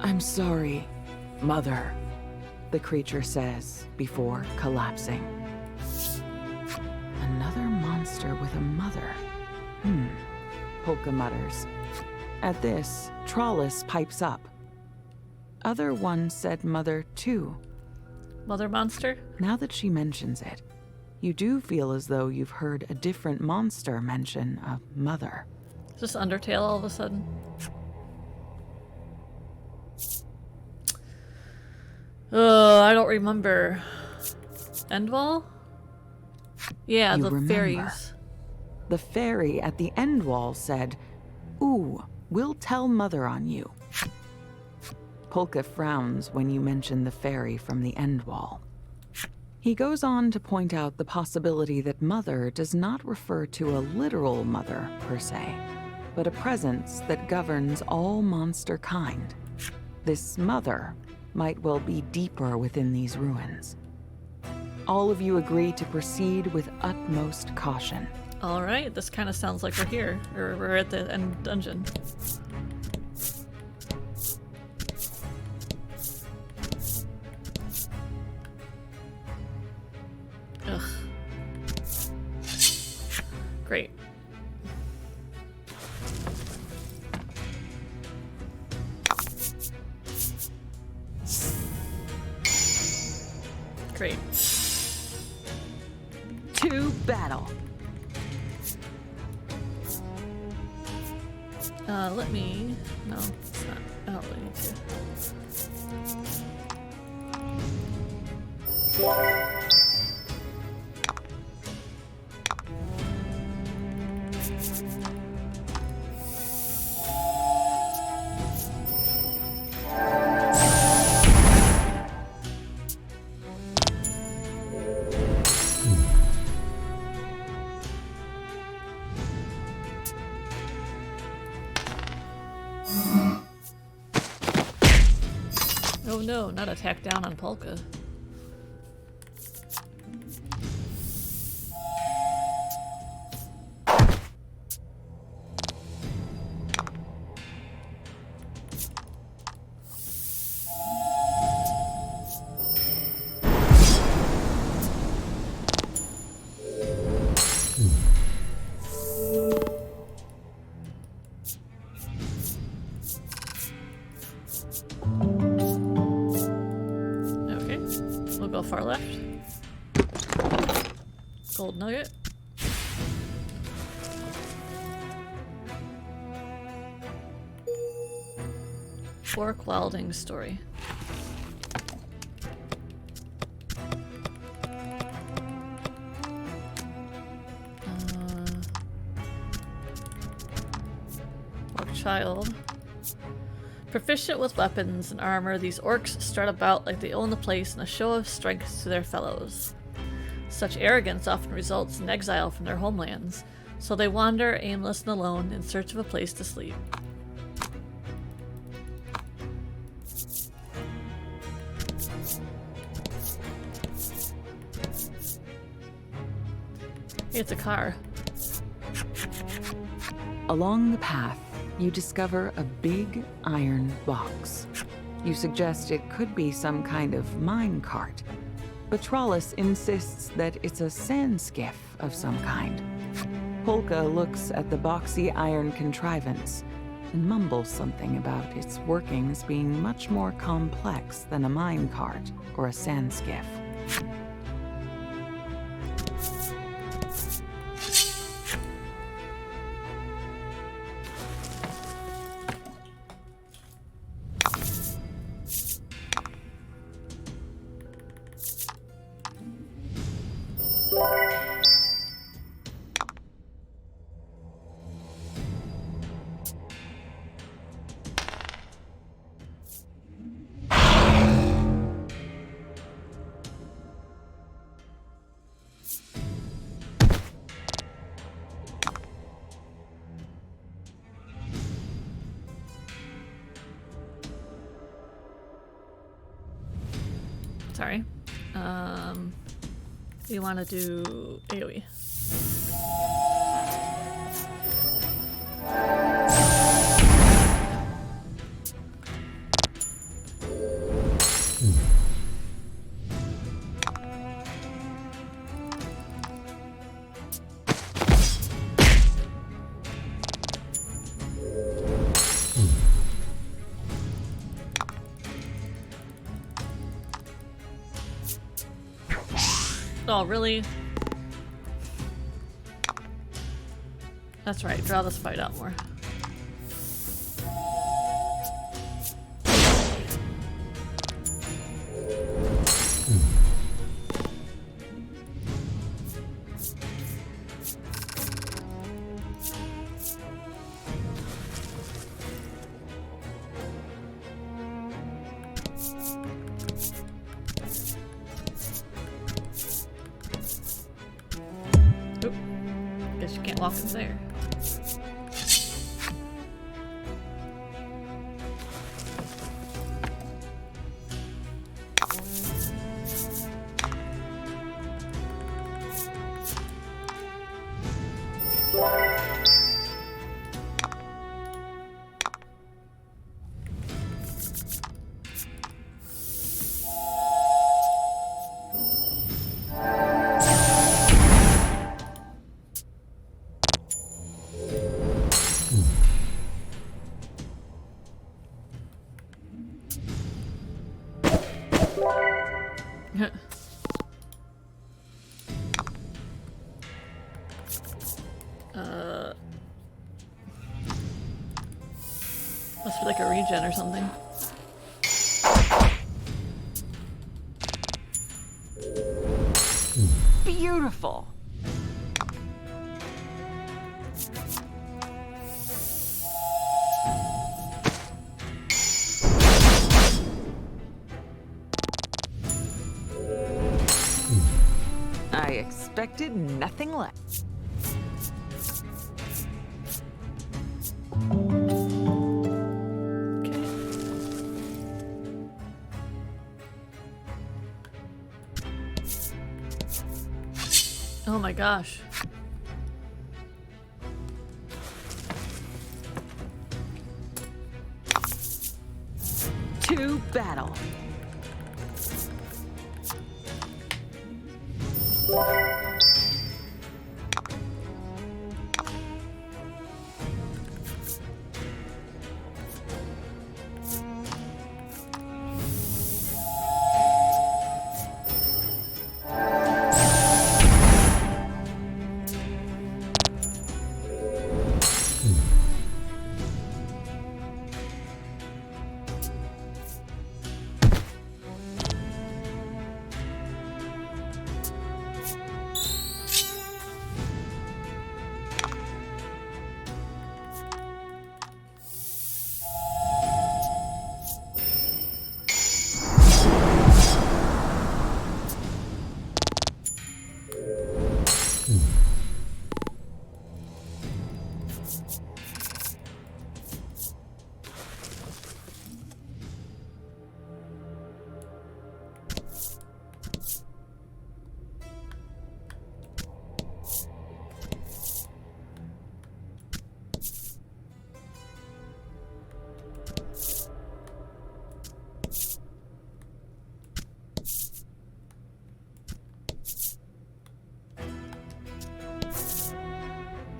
Speaker 2: I'm sorry, Mother, the creature says before collapsing. Another monster with a mother. Polka mutters. At this, Trollis pipes up. Other one said mother too.
Speaker 1: Mother monster?
Speaker 2: Now that she mentions it, you do feel as though you've heard a different monster mention a mother.
Speaker 1: Is this Undertale all of a sudden? I don't remember. End wall? Yeah,
Speaker 2: You
Speaker 1: the
Speaker 2: remember.
Speaker 1: fairies.
Speaker 2: The fairy at the end wall said, "Ooh, we'll tell Mother on you." Polka frowns when you mention the fairy from the end wall. He goes on to point out the possibility that Mother does not refer to a literal mother, per se, but a presence that governs all monster kind. This Mother might well be deeper within these ruins. All of you agree to proceed with utmost caution.
Speaker 1: Alright, this kind of sounds like we're here, or we're at the end dungeon. Ugh. Great. Great.
Speaker 2: To battle.
Speaker 1: Let me... No, it's not. I don't really need to. Oh no, not attack down on Polka. Far left. Gold nugget. Fork welding story. Orc child. Proficient with weapons and armor, these orcs strut about like they own the place in a show of strength to their fellows. Such arrogance often results in exile from their homelands, so they wander aimless and alone in search of a place to sleep. Hey, it's a car.
Speaker 2: Along the path, you discover a big iron box. You suggest it could be some kind of mine cart, but Trollis insists that it's a sand skiff of some kind. Polka looks at the boxy iron contrivance and mumbles something about its workings being much more complex than a mine cart or a sand skiff.
Speaker 1: Sorry. You want to do AoE. Oh, really? That's right, draw this fight out more. Oop. Guess you can't walk in there. Must be like a regen or something.
Speaker 2: Beautiful. I expected nothing less.
Speaker 1: Okay. Oh my gosh.
Speaker 2: To battle.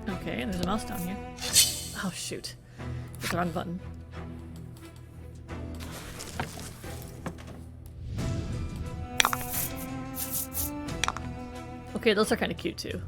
Speaker 1: Okay, there's a mouse down here. Oh shoot. Hit the wrong button. Okay, those are kind of cute too.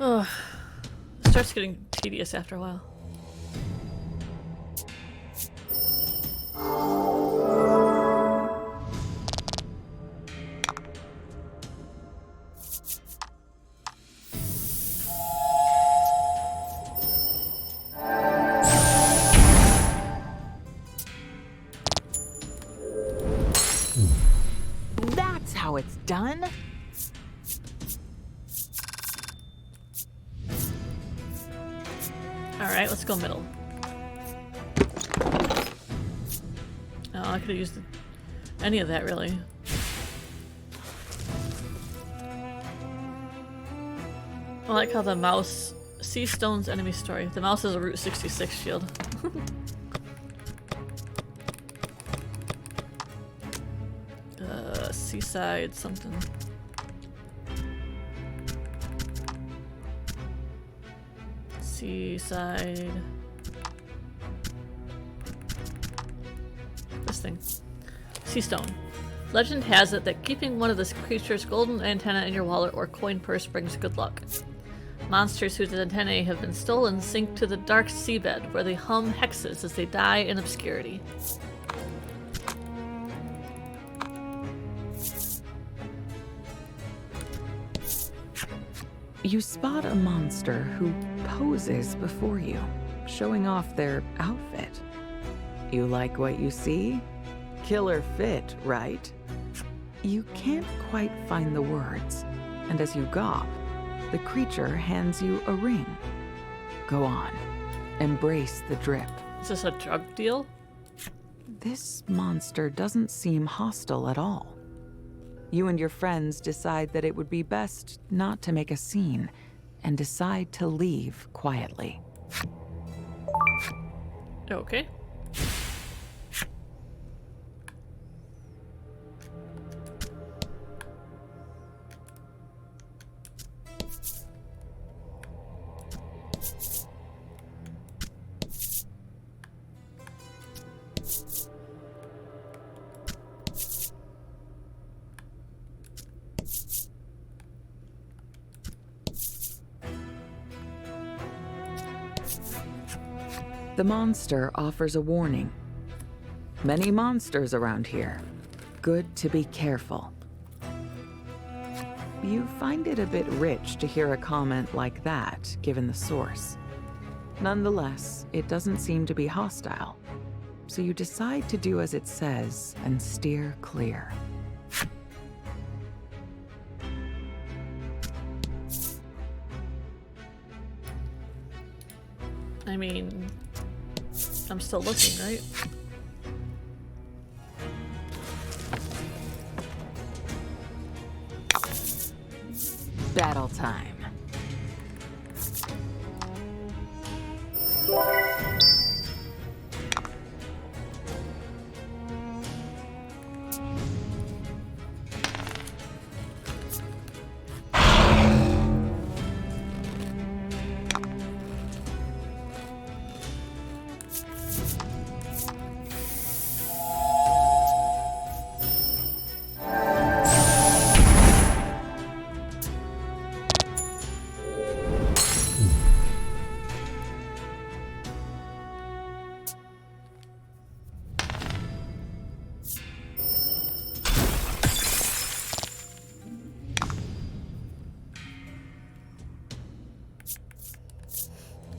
Speaker 1: Oh, it starts getting tedious after a while.
Speaker 2: That's how how it's done?
Speaker 1: Alright, let's go middle. Oh, I could have used any of that, really. I like how the mouse... Sea Stone's enemy story. The mouse is a Route 66 shield. Seaside something. Seaside... This thing. Sea Stone. Legend has it that keeping one of this creature's golden antenna in your wallet or coin purse brings good luck. Monsters whose antennae have been stolen sink to the dark seabed, where they hum hexes as they die in obscurity.
Speaker 2: You spot a monster who poses before you, showing off their outfit. You like what you see? Killer fit, right? You can't quite find the words, and as you gawp, the creature hands you a ring. Go on. Embrace the drip.
Speaker 1: Is this a drug deal?
Speaker 2: This monster doesn't seem hostile at all. You and your friends decide that it would be best not to make a scene and decide to leave quietly.
Speaker 1: Okay.
Speaker 2: The monster offers a warning. Many monsters around here. Good to be careful. You find it a bit rich to hear a comment like that, given the source. Nonetheless, it doesn't seem to be hostile. So you decide to do as it says and steer clear.
Speaker 1: I mean... I'm still looking, right?
Speaker 2: Battle time.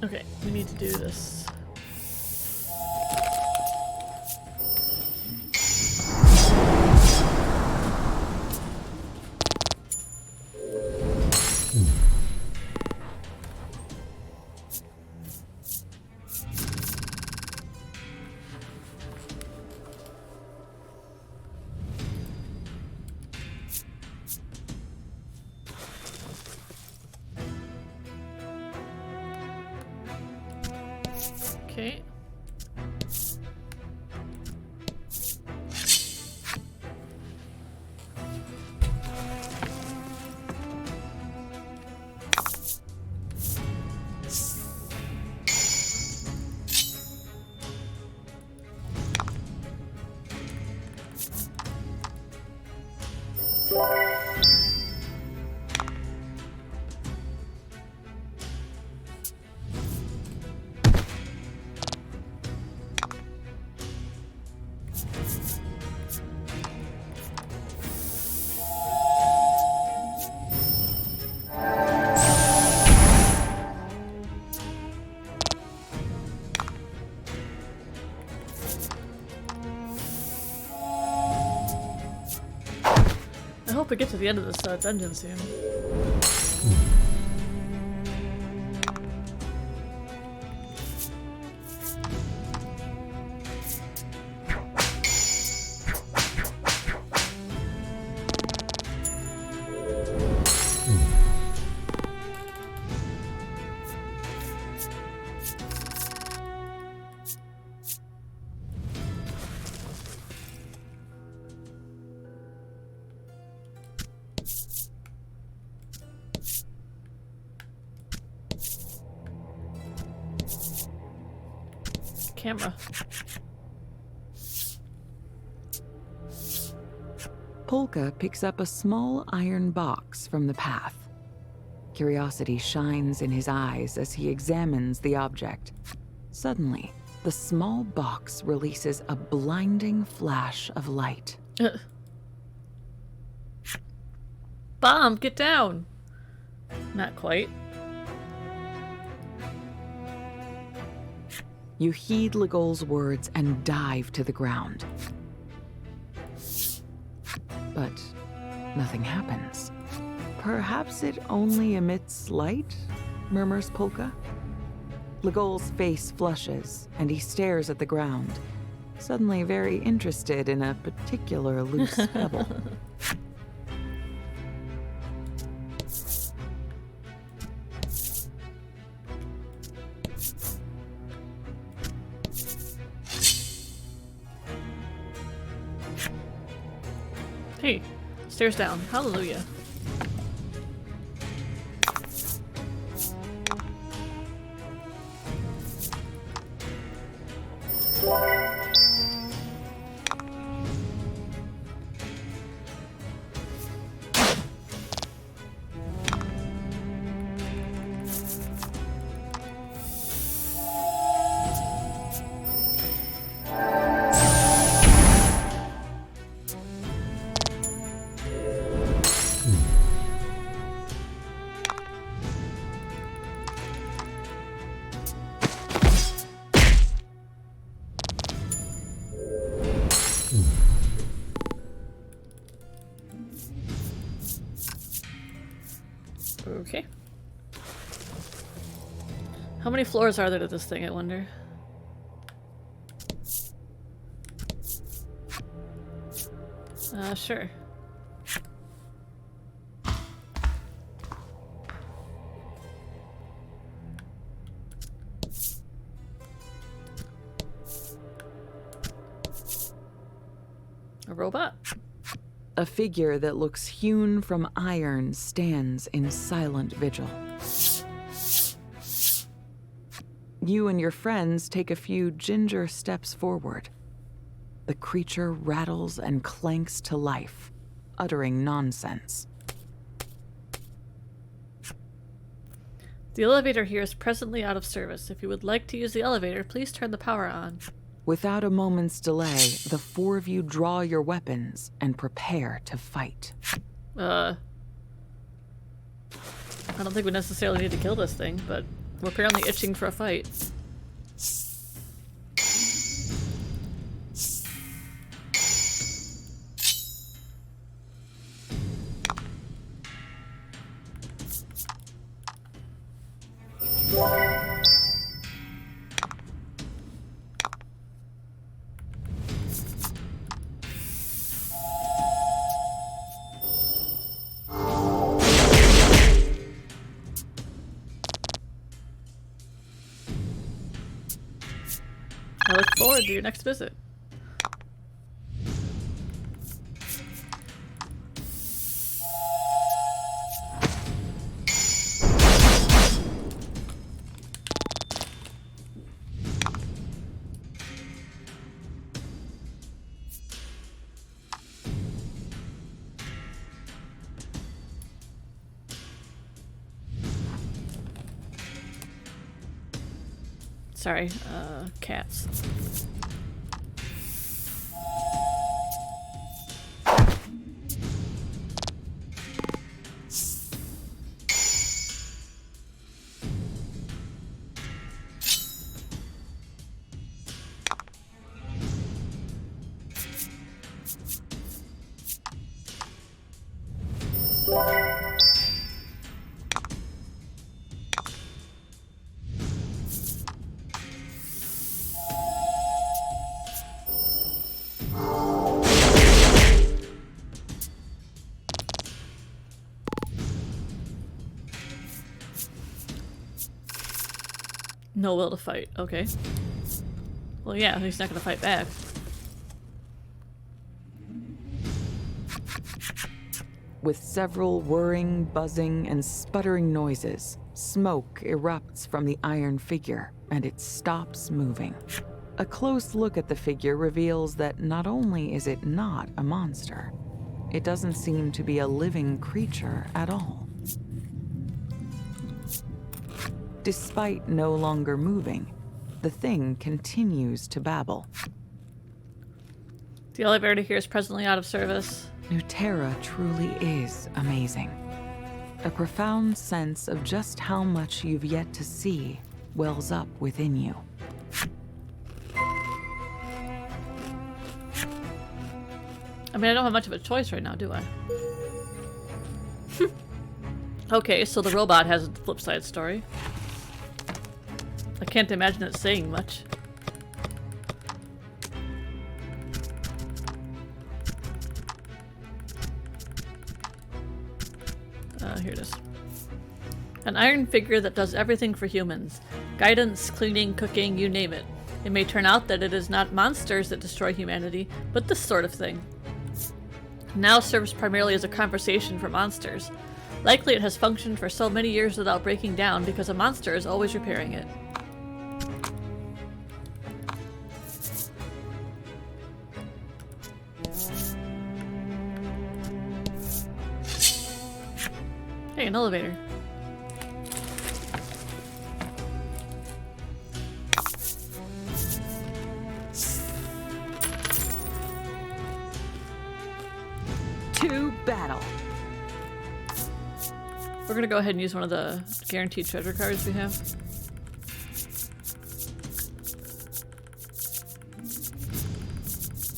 Speaker 1: Okay, we need to do this. Okay. hope we get to the end of this dungeon soon. Camera.
Speaker 2: Polka picks up a small iron box from the path. Curiosity shines in his eyes as he examines the object. Suddenly, the small box releases a blinding flash of light.
Speaker 1: Bomb, get down! Not quite.
Speaker 2: You heed Legol's words and dive to the ground. But nothing happens. Perhaps it only emits light, murmurs Polka. Legol's face flushes, and he stares at the ground, suddenly very interested in a particular loose pebble.
Speaker 1: Hey, stairs down. Hallelujah. Okay. How many floors are there to this thing, I wonder? Sure. A robot?
Speaker 2: A figure that looks hewn from iron stands in silent vigil. You and your friends take a few ginger steps forward. The creature rattles and clanks to life, uttering nonsense.
Speaker 1: The elevator here is presently out of service. If you would like to use the elevator, please turn the power on.
Speaker 2: Without a moment's delay, the four of you draw your weapons and prepare to fight.
Speaker 1: I don't think we necessarily need to kill this thing, but we're apparently itching for a fight. I look forward to your next visit. Sorry, cats. No will to fight. Okay. Well, yeah, he's not gonna fight back.
Speaker 2: With several whirring, buzzing, and sputtering noises, smoke erupts from the iron figure, and it stops moving. A close look at the figure reveals that not only is it not a monster, it doesn't seem to be a living creature at all. Despite no longer moving, the thing continues to babble.
Speaker 1: The elevator here is presently out of service.
Speaker 2: Nuterra truly is amazing. A profound sense of just how much you've yet to see wells up within you.
Speaker 1: I mean, I don't have much of a choice right now, do I? Okay, so the robot has a flip side story. I can't imagine it saying much. Here it is. An iron figure that does everything for humans. Guidance, cleaning, cooking, you name it. It may turn out that it is not monsters that destroy humanity, but this sort of thing. Now serves primarily as a conversation for monsters. Likely it has functioned for so many years without breaking down because a monster is always repairing it. Hey, an elevator.
Speaker 2: To battle.
Speaker 1: We're gonna go ahead and use one of the guaranteed treasure cards we have.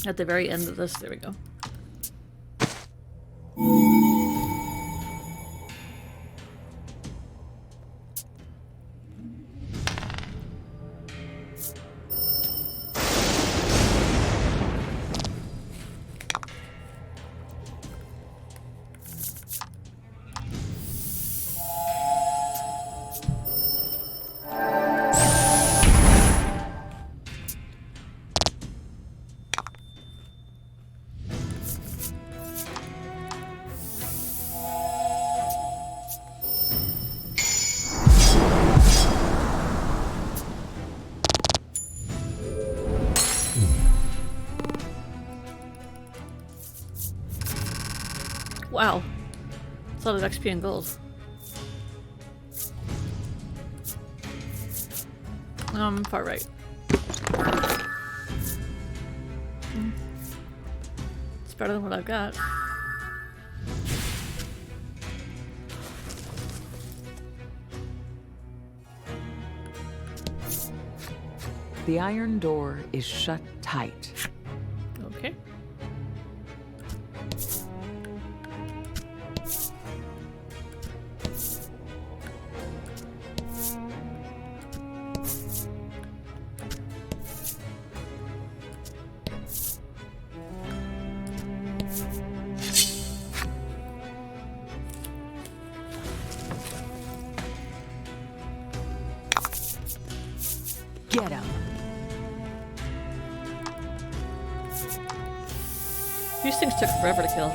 Speaker 1: At the very end of this, there we go. Wow. That's a lot of XP and gold. Far right. It's better than what I've got.
Speaker 2: The iron door is shut tight.
Speaker 1: Okay.
Speaker 2: Get him.
Speaker 1: These things took forever to kill.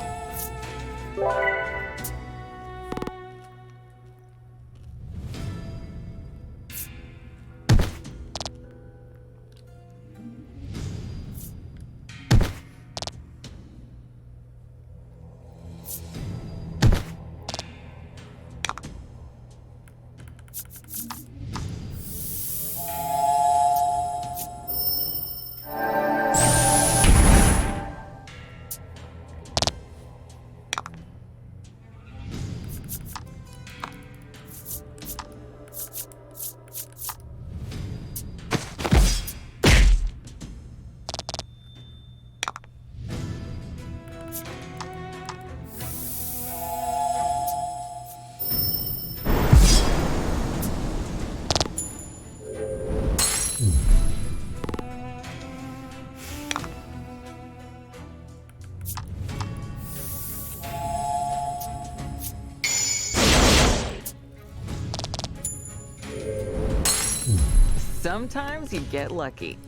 Speaker 2: Sometimes you get lucky.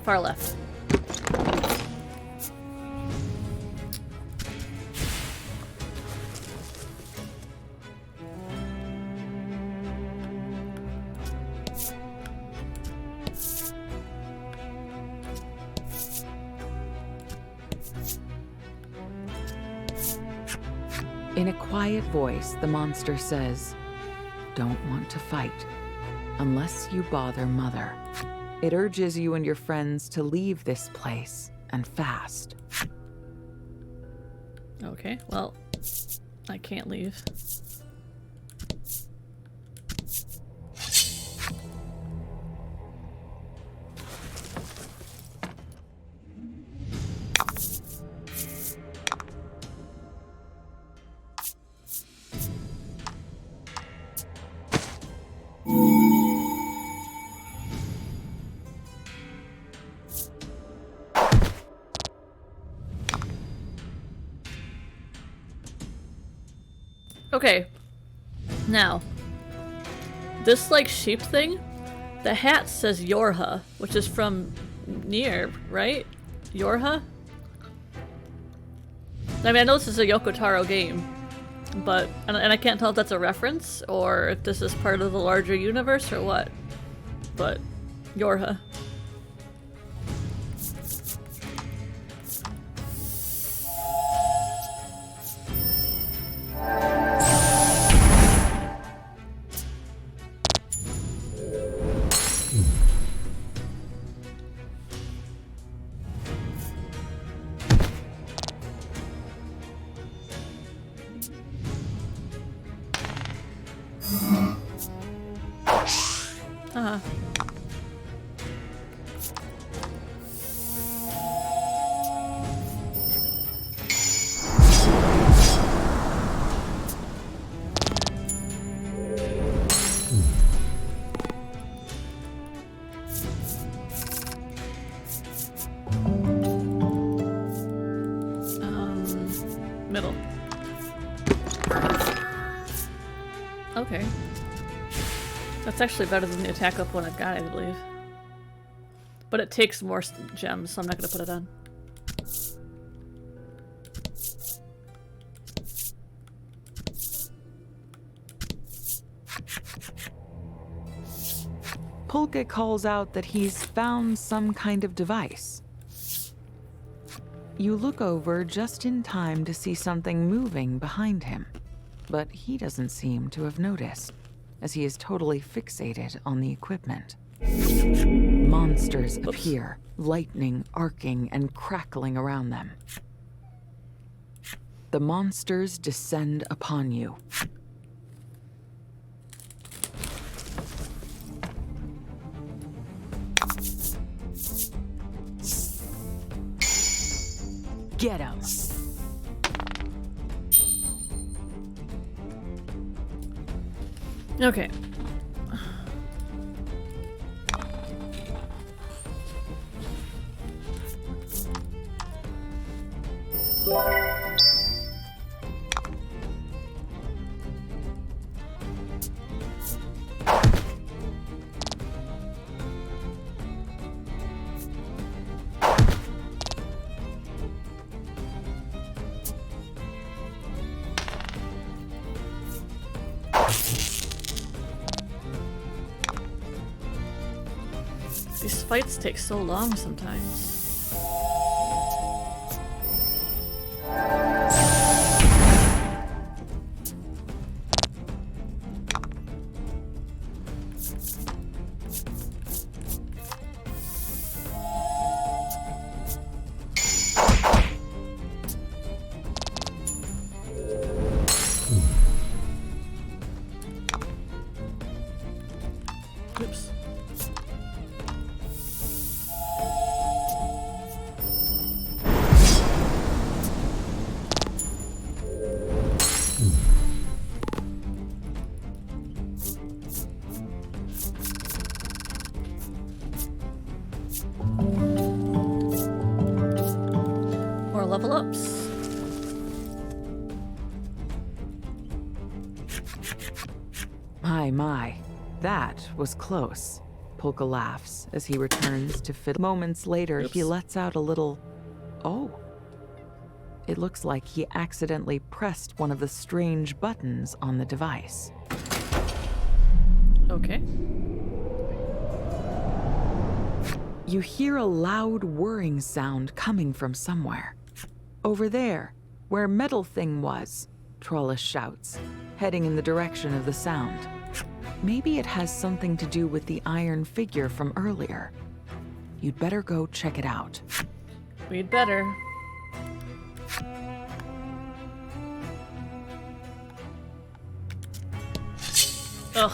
Speaker 1: Far left.
Speaker 2: In a quiet voice, the monster says, "Don't want to fight, unless you bother Mother." It urges you and your friends to leave this place, and fast.
Speaker 1: Okay, well, I can't leave. Okay, now, this like sheep thing, the hat says Yorha, which is from Nier, right? Yorha? I mean, I know this is a Yoko Taro game, but, and I can't tell if that's a reference, or if this is part of the larger universe, or what, but Yorha. Uh-huh. Middle. Okay. That's actually better than the attack up one I've got, I believe. But it takes more gems, so I'm not gonna put it on.
Speaker 2: Polka calls out that he's found some kind of device. You look over just in time to see something moving behind him, but he doesn't seem to have noticed, as he is totally fixated on the equipment. Monsters appear, lightning arcing and crackling around them. The monsters descend upon you. Get him!
Speaker 1: Okay. These fights take so long sometimes. Oops. level ups.
Speaker 2: My. That was close. Polka laughs as he returns to fiddle. Moments later, he lets out a little, oh. It looks like he accidentally pressed one of the strange buttons on the device.
Speaker 1: Okay.
Speaker 2: You hear a loud whirring sound coming from somewhere. Over there, where Metal Thing was, Trollus shouts, heading in the direction of the sound. Maybe it has something to do with the iron figure from earlier. You'd better go check it out.
Speaker 1: We'd better. Ugh.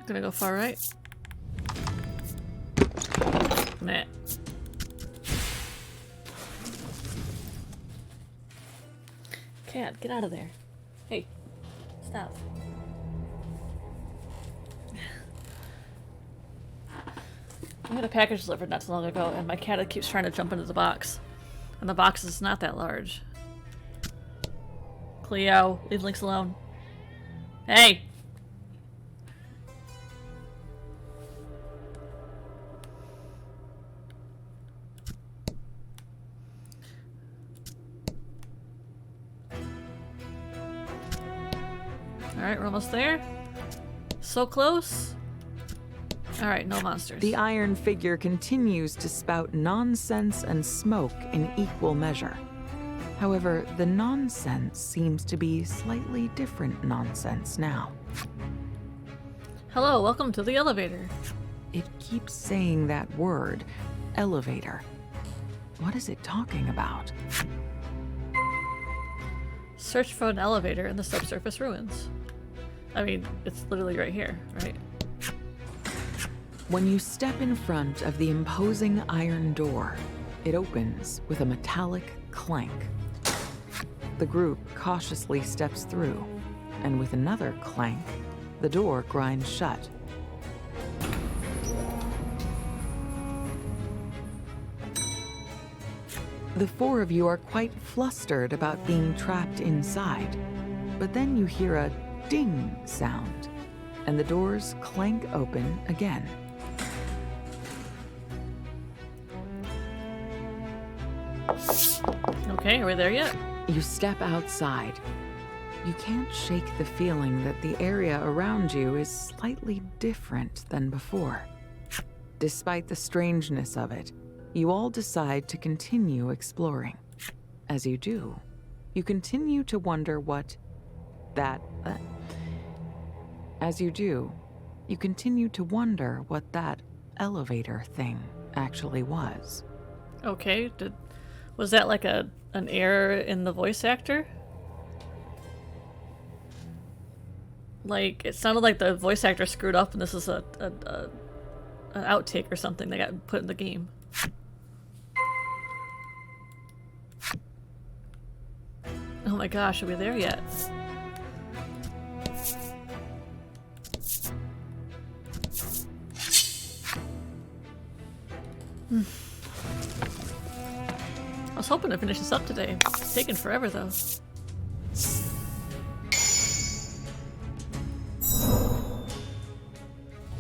Speaker 1: Gonna go far right. Meh. Cat, get out of there. Hey, stop. I had a package delivered not so long ago, and my cat keeps trying to jump into the box. And the box is not that large. Cleo, leave Lynx alone. Hey! Alright, we're almost there. So close. Alright, no monsters.
Speaker 2: The iron figure continues to spout nonsense and smoke in equal measure. However, the nonsense seems to be slightly different nonsense now.
Speaker 1: Hello, welcome to the elevator.
Speaker 2: It keeps saying that word, elevator. What is it talking about?
Speaker 1: Search for an elevator in the subsurface ruins. I mean, it's literally right here, right?
Speaker 2: When you step in front of the imposing iron door, it opens with a metallic clank. The group cautiously steps through, and with another clank, the door grinds shut. The four of you are quite flustered about being trapped inside, but then you hear a ding sound, and the doors clank open again.
Speaker 1: Okay, are we there yet?
Speaker 2: You step outside. You can't shake the feeling that the area around you is slightly different than before. Despite the strangeness of it, you all decide to continue exploring. As you do, you continue to wonder what that elevator thing actually was.
Speaker 1: Okay, was that like an error in the voice actor? Like, it sounded like the voice actor screwed up and this is an outtake or something that got put in the game. Oh my gosh, are we there yet? I was hoping to finish this up today. It's taken forever though.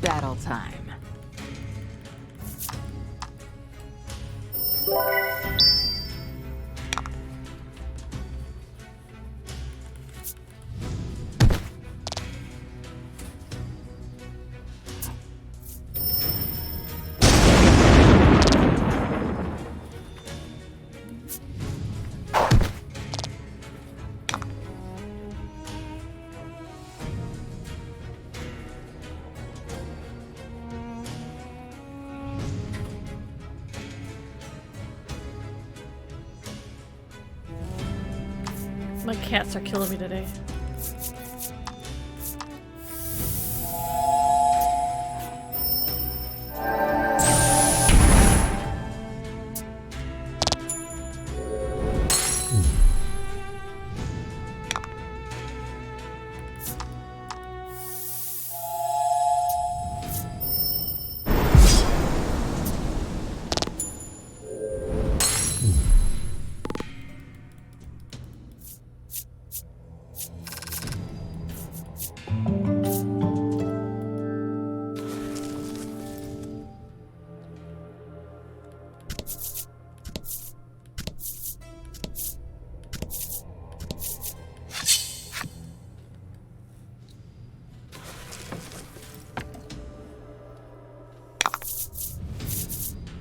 Speaker 2: Battle time.
Speaker 1: My cats are killing me today.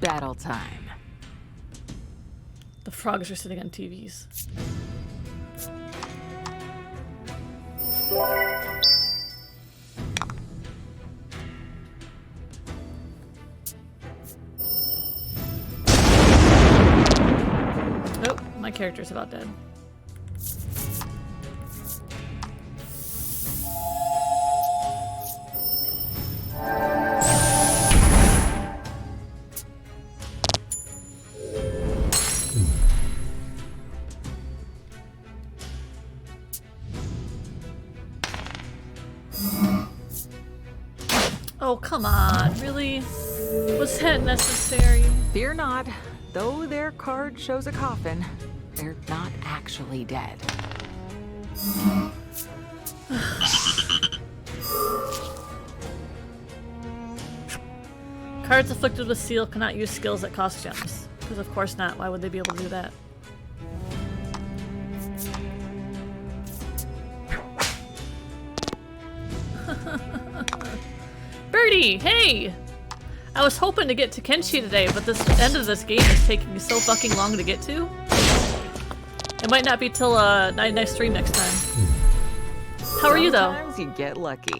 Speaker 2: Battle time.
Speaker 1: The frogs are sitting on TVs. Nope, my character's about dead. Oh, come on, really? Was that necessary?
Speaker 2: Fear not, though their card shows a coffin, they're not actually dead.
Speaker 1: Cards afflicted with seal cannot use skills that cost gems. Because of course not, why would they be able to do that? Birdie, hey! I was hoping to get to Kenshi today, but this end of this game is taking so fucking long to get to. It might not be till next stream next time. How are you though?
Speaker 2: Sometimes you get lucky.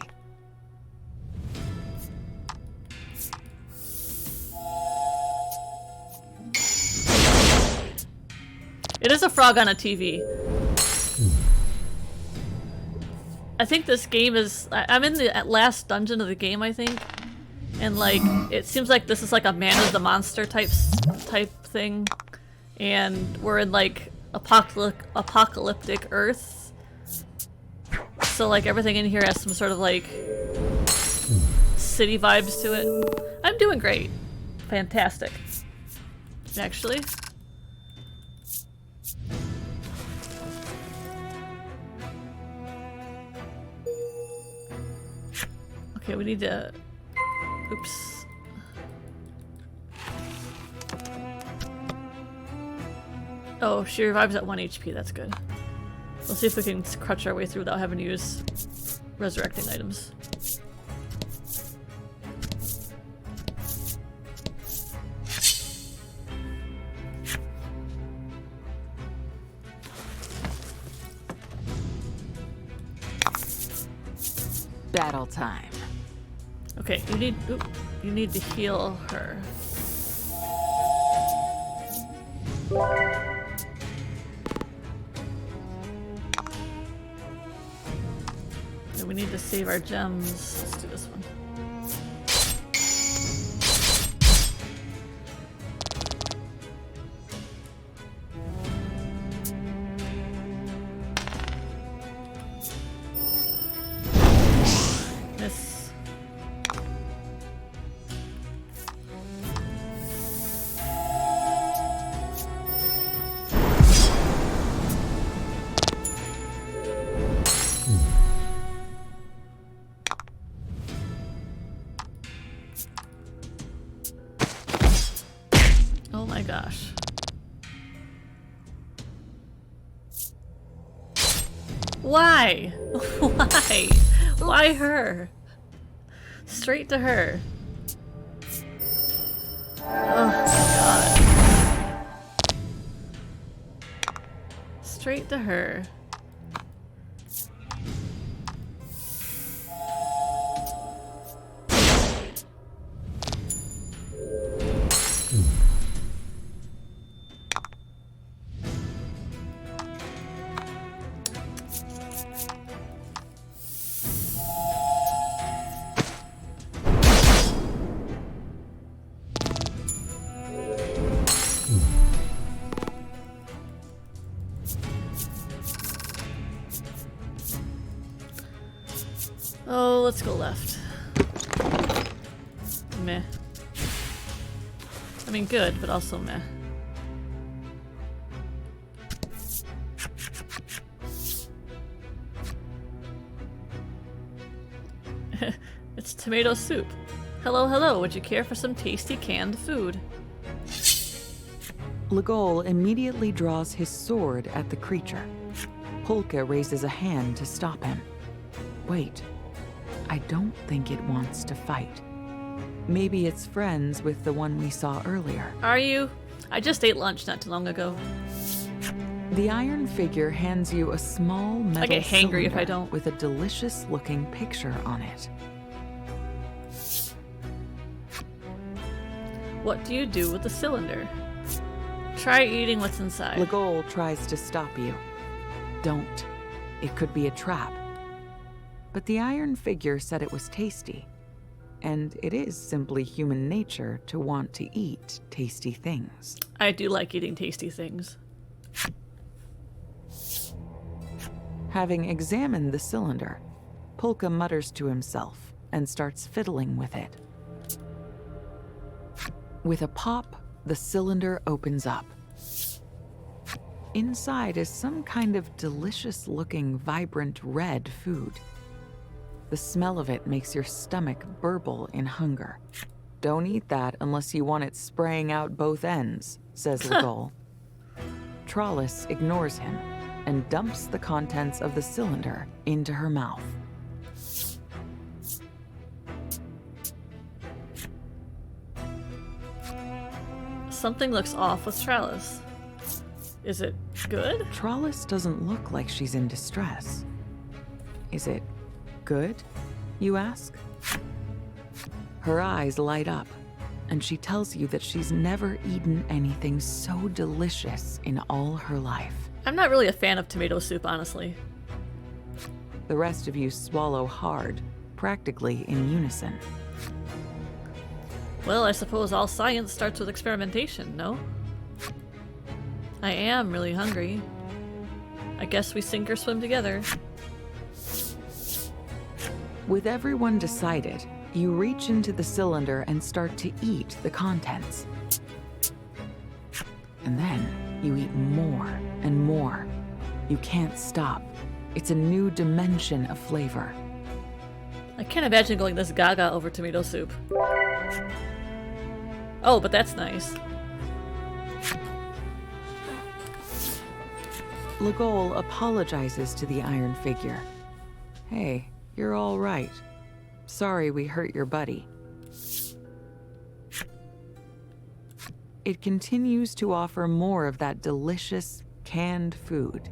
Speaker 1: It is a frog on a TV. I think this game is... I'm in the last dungeon of the game, I think. And, like, it seems like this is like a Man of the Monster type thing. And we're in, like, apocalyptic Earth. So, like, everything in here has some sort of, like, city vibes to it. I'm doing great. Fantastic. Actually. Okay, we need to... Oops. Oh, she revives at 1 HP, that's good. We'll see if we can crutch our way through without having to use resurrecting items.
Speaker 2: Battle time.
Speaker 1: Okay, you need to heal her. Okay, we need to save our gems. Let's do this one. Miss. Oh my gosh. Why? Why? Why her? Straight to her. Oh my god. Straight to her. Oh, let's go left. Meh. I mean, good, but also meh. It's tomato soup. Hello, hello, would you care for some tasty canned food?
Speaker 2: Legol immediately draws his sword at the creature. Polka raises a hand to stop him. Wait, I don't think it wants to fight. Maybe it's friends with the one we saw earlier.
Speaker 1: Are you? I just ate lunch not too long ago.
Speaker 2: The iron figure hands you a small metal
Speaker 1: I get hangry if I
Speaker 2: cylinder
Speaker 1: don't.
Speaker 2: with a delicious-looking picture on it.
Speaker 1: What do you do with the cylinder? Try eating what's inside.
Speaker 2: Legol tries to stop you. Don't. It could be a trap. But the iron figure said it was tasty. And it is simply human nature to want to eat tasty things.
Speaker 1: I do like eating tasty things.
Speaker 2: Having examined the cylinder, Polka mutters to himself and starts fiddling with it. With a pop, the cylinder opens up. Inside is some kind of delicious-looking, vibrant red food. The smell of it makes your stomach burble in hunger. Don't eat that unless you want it spraying out both ends, says Legol. Trollis ignores him and dumps the contents of the cylinder into her mouth.
Speaker 1: Something looks off with Trellis. Is it good?
Speaker 2: Trollis doesn't look like she's in distress. Is it good, you ask? Her eyes light up, and she tells you that she's never eaten anything so delicious in all her life.
Speaker 1: I'm not really a fan of tomato soup, honestly.
Speaker 2: The rest of you swallow hard, practically in unison.
Speaker 1: Well, I suppose all science starts with experimentation, no? I am really hungry. I guess we sink or swim together.
Speaker 2: With everyone decided, you reach into the cylinder and start to eat the contents. And then you eat more and more. You can't stop. It's a new dimension of flavor.
Speaker 1: I can't imagine going this gaga over tomato soup. Oh, but that's nice.
Speaker 2: Legol apologizes to the iron figure. Hey, you're all right. Sorry we hurt your buddy. It continues to offer more of that delicious, canned food.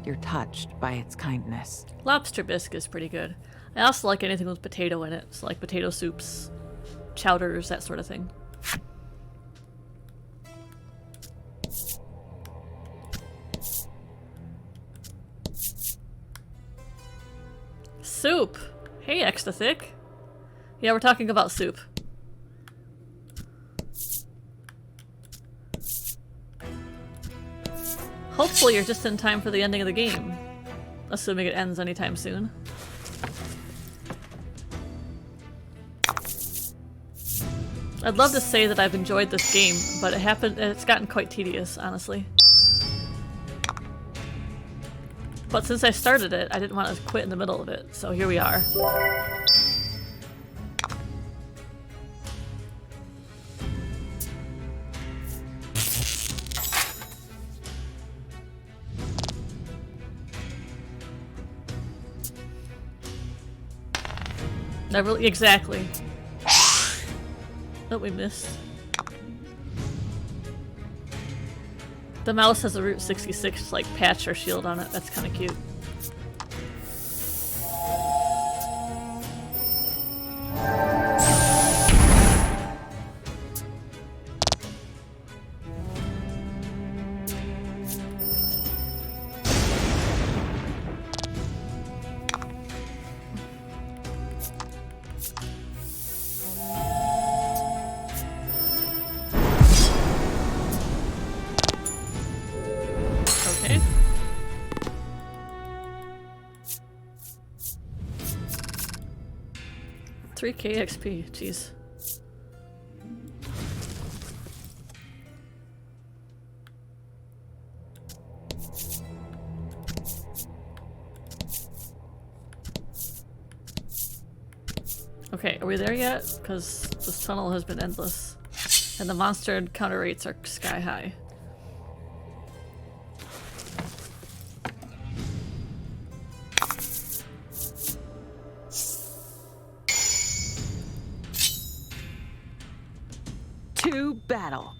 Speaker 2: You're touched by its kindness.
Speaker 1: Lobster bisque is pretty good. I also like anything with potato in it, so like potato soups, chowders, that sort of thing. Soup! Hey, extra thick. Yeah, we're talking about soup. Hopefully you're just in time for the ending of the game. Assuming it ends anytime soon. I'd love to say that I've enjoyed this game, but it's gotten quite tedious, honestly. But since I started it, I didn't want to quit in the middle of it, so here we are. Never exactly. Oh, we missed. The mouse has a Route 66 like patch or shield on it. That's kind of cute. 3k XP, jeez. Okay, are we there yet? Because this tunnel has been endless. And the monster encounter rates are sky high.
Speaker 2: To battle.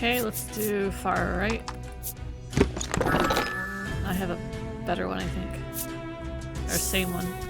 Speaker 1: Okay, let's do far right. I have a better one, I think. Or same one.